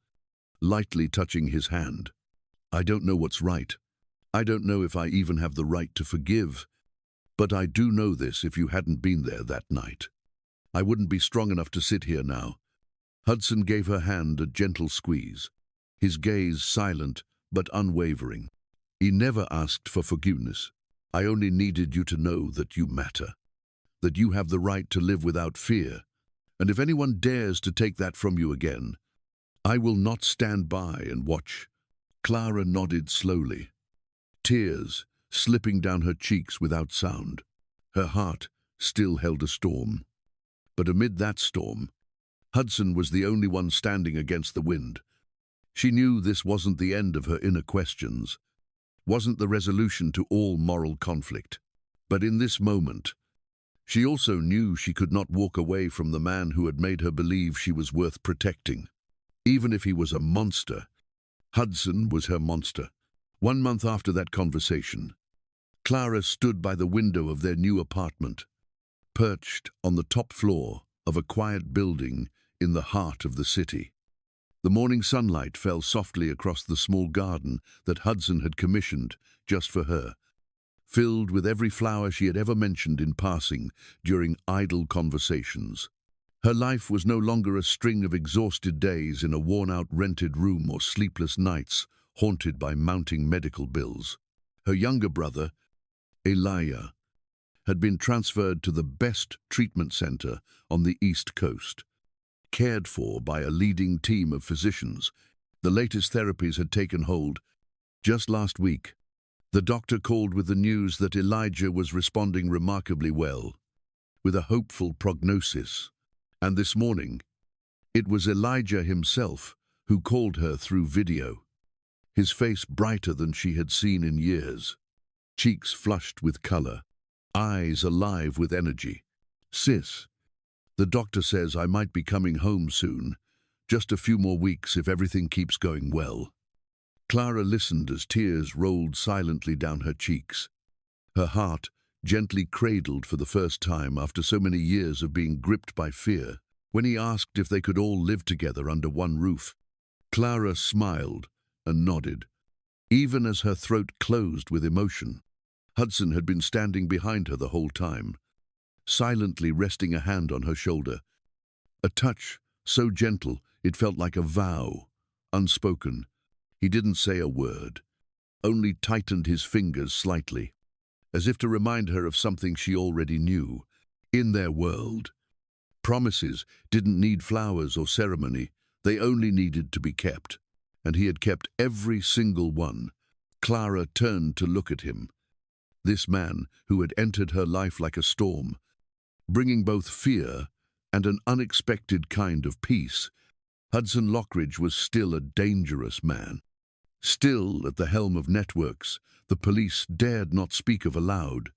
lightly touching his hand. "I don't know what's right. I don't know if I even have the right to forgive. But I do know this: if you hadn't been there that night, I wouldn't be strong enough to sit here now." Hudson gave her hand a gentle squeeze, his gaze silent but unwavering. "He never asked for forgiveness. I only needed you to know that you matter, that you have the right to live without fear. And if anyone dares to take that from you again, I will not stand by and watch." Clara nodded slowly, tears slipping down her cheeks without sound. Her heart still held a storm. But amid that storm, Hudson was the only one standing against the wind. She knew this wasn't the end of her inner questions, wasn't the resolution to all moral conflict. But in this moment, she also knew she could not walk away from the man who had made her believe she was worth protecting. Even if he was a monster, Hudson was her monster. 1 month after that conversation, Clara stood by the window of their new apartment, perched on the top floor of a quiet building in the heart of the city. The morning sunlight fell softly across the small garden that Hudson had commissioned just for her, filled with every flower she had ever mentioned in passing during idle conversations. Her life was no longer a string of exhausted days in a worn-out rented room or sleepless nights haunted by mounting medical bills. Her younger brother, Elijah, had been transferred to the best treatment center on the East Coast. Cared for by a leading team of physicians, the latest therapies had taken hold. Just last week, the doctor called with the news that Elijah was responding remarkably well, with a hopeful prognosis. And this morning, it was Elijah himself who called her through video, his face brighter than she had seen in years, cheeks flushed with color, eyes alive with energy. "Sis, the doctor says I might be coming home soon, just a few more weeks if everything keeps going well." Clara listened as tears rolled silently down her cheeks, her heart gently cradled for the first time after so many years of being gripped by fear. When he asked if they could all live together under one roof, Clara smiled and nodded, even as her throat closed with emotion. Hudson had been standing behind her the whole time, silently resting a hand on her shoulder. A touch so gentle it felt like a vow, unspoken. He didn't say a word, only tightened his fingers slightly, as if to remind her of something she already knew. In their world, promises didn't need flowers or ceremony, they only needed to be kept. And he had kept every single one. Clara turned to look at him, this man who had entered her life like a storm, bringing both fear and an unexpected kind of peace. Hudson Lockridge was still a dangerous man. Still at the helm of networks, the police dared not speak of aloud.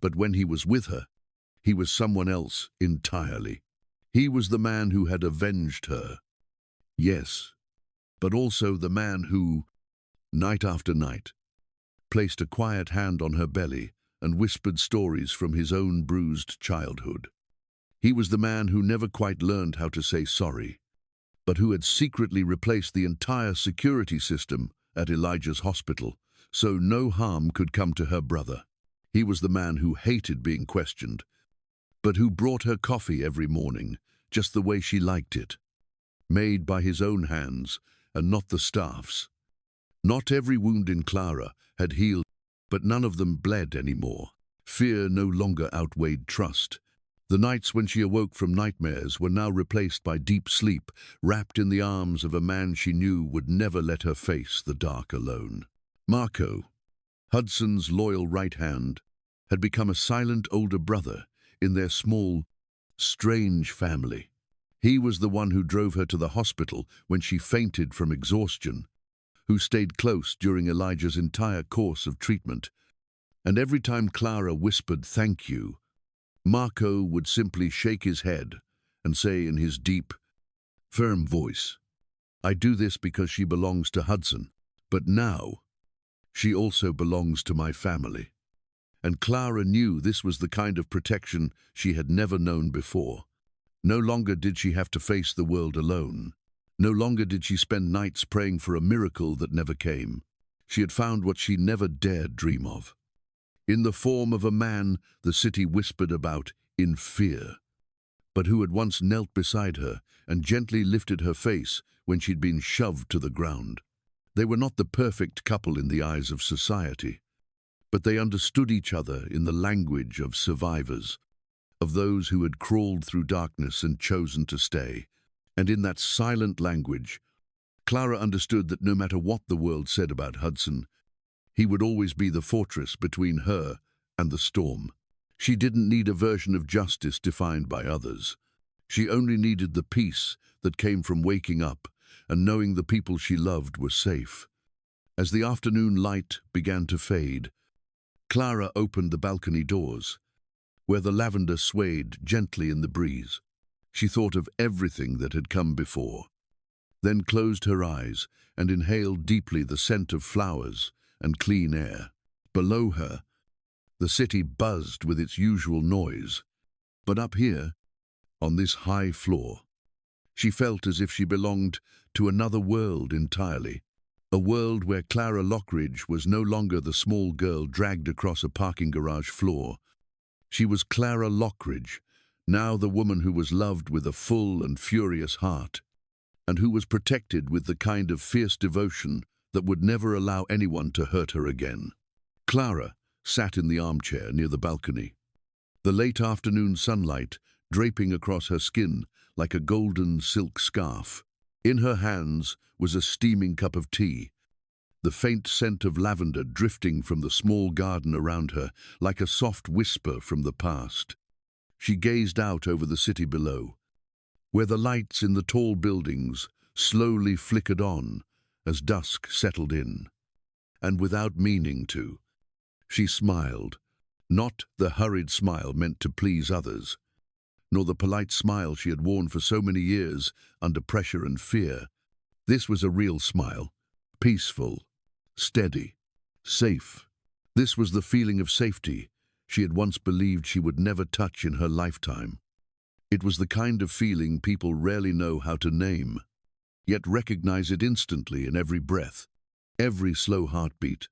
But when he was with her, he was someone else entirely. He was the man who had avenged her. Yes, but also the man who, night after night, placed a quiet hand on her belly and whispered stories from his own bruised childhood. He was the man who never quite learned how to say sorry, but who had secretly replaced the entire security system at Elijah's hospital, so no harm could come to her brother. He was the man who hated being questioned, but who brought her coffee every morning, just the way she liked it, made by his own hands and not the staff's. Not every wound in Clara had healed, but none of them bled anymore. Fear no longer outweighed trust. The nights when she awoke from nightmares were now replaced by deep sleep, wrapped in the arms of a man she knew would never let her face the dark alone. Marco, Hudson's loyal right hand, had become a silent older brother in their small, strange family. He was the one who drove her to the hospital when she fainted from exhaustion, who stayed close during Elijah's entire course of treatment. And every time Clara whispered "thank you," Marco would simply shake his head and say in his deep, firm voice, "I do this because she belongs to Hudson, but now she also belongs to my family." And Clara knew this was the kind of protection she had never known before. No longer did she have to face the world alone. No longer did she spend nights praying for a miracle that never came. She had found what she never dared dream of, in the form of a man the city whispered about in fear, but who had once knelt beside her and gently lifted her face when she'd been shoved to the ground. They were not the perfect couple in the eyes of society, but they understood each other in the language of survivors, of those who had crawled through darkness and chosen to stay. And in that silent language, Clara understood that no matter what the world said about Hudson, He would always be the fortress between her and the storm. She didn't need a version of justice defined by others. She only needed the peace that came from waking up and knowing the people she loved were safe. As the afternoon light began to fade, Clara opened the balcony doors, where the lavender swayed gently in the breeze. She thought of everything that had come before, then closed her eyes and inhaled deeply the scent of flowers and clean air. Below her, the city buzzed with its usual noise, but up here, on this high floor, she felt as if she belonged to another world entirely. A world where Clara Lockridge was no longer the small girl dragged across a parking garage floor. She was Clara Lockridge, now the woman who was loved with a full and furious heart, and who was protected with the kind of fierce devotion that would never allow anyone to hurt her again. Clara sat in the armchair near the balcony, the late afternoon sunlight draping across her skin like a golden silk scarf. In her hands was a steaming cup of tea, the faint scent of lavender drifting from the small garden around her like a soft whisper from the past. She gazed out over the city below, where the lights in the tall buildings slowly flickered on as dusk settled in. And without meaning to, she smiled, not the hurried smile meant to please others, nor the polite smile she had worn for so many years under pressure and fear. This was a real smile, peaceful, steady, safe. This was the feeling of safety she had once believed she would never touch in her lifetime. It was the kind of feeling people rarely know how to name, yet recognize it instantly in every breath, every slow heartbeat,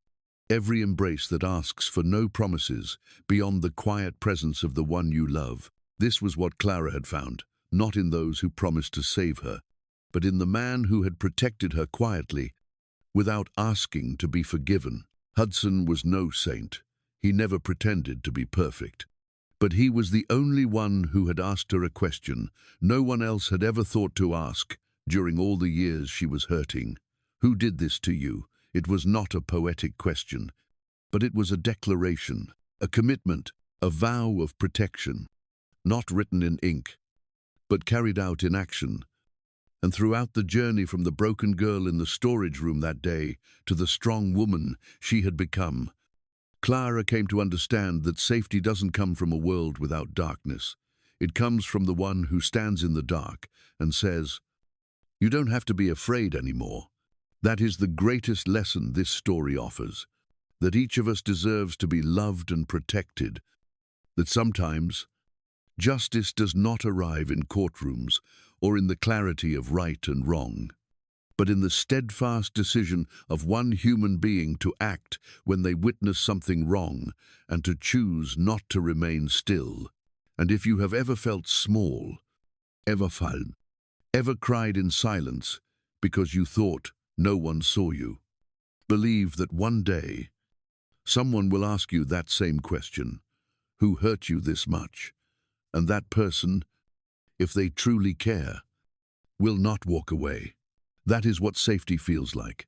every embrace that asks for no promises beyond the quiet presence of the one you love. This was what Clara had found, not in those who promised to save her, but in the man who had protected her quietly, without asking to be forgiven. Hudson was no saint. He never pretended to be perfect. But he was the only one who had asked her a question no one else had ever thought to ask during all the years she was hurting. Who did this to you? It was not a poetic question, but it was a declaration, a commitment, a vow of protection, not written in ink, but carried out in action. And throughout the journey from the broken girl in the storage room that day to the strong woman she had become, Clara came to understand that safety doesn't come from a world without darkness. It comes from the one who stands in the dark and says, "You don't have to be afraid anymore." That is the greatest lesson this story offers, that each of us deserves to be loved and protected, that sometimes justice does not arrive in courtrooms or in the clarity of right and wrong, but in the steadfast decision of one human being to act when they witness something wrong and to choose not to remain still. And if you have ever felt small, ever fallen, ever cried in silence because you thought no one saw you, believe that one day someone will ask you that same question: who hurt you this much? And that person, if they truly care, will not walk away. That is what safety feels like.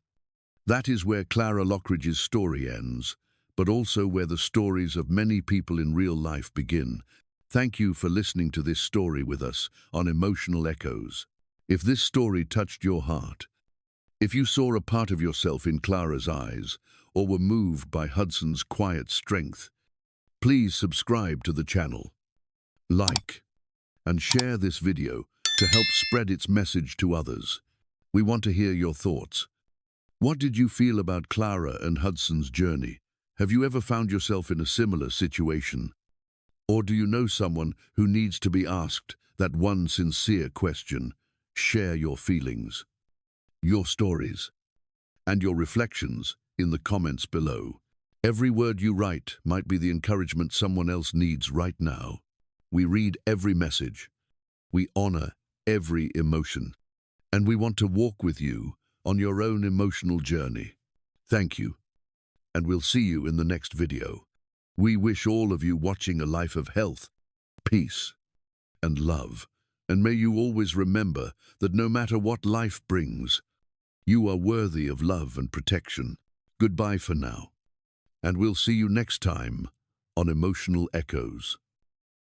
That is where Clara Lockridge's story ends, but also where the stories of many people in real life begin. Thank you for listening to this story with us on Emotional Echoes. If this story touched your heart, if you saw a part of yourself in Clara's eyes, or were moved by Hudson's quiet strength, please subscribe to the channel, like, and share this video to help spread its message to others. We want to hear your thoughts. What did you feel about Clara and Hudson's journey? Have you ever found yourself in a similar situation? Or do you know someone who needs to be asked that one sincere question? Share your feelings, your stories, and your reflections in the comments below. Every word you write might be the encouragement someone else needs right now. We read every message. We honor every emotion. And we want to walk with you on your own emotional journey. Thank you, and we'll see you in the next video. We wish all of you watching a life of health, peace, and love. And may you always remember that no matter what life brings, you are worthy of love and protection. Goodbye for now. And we'll see you next time on Emotional Echoes.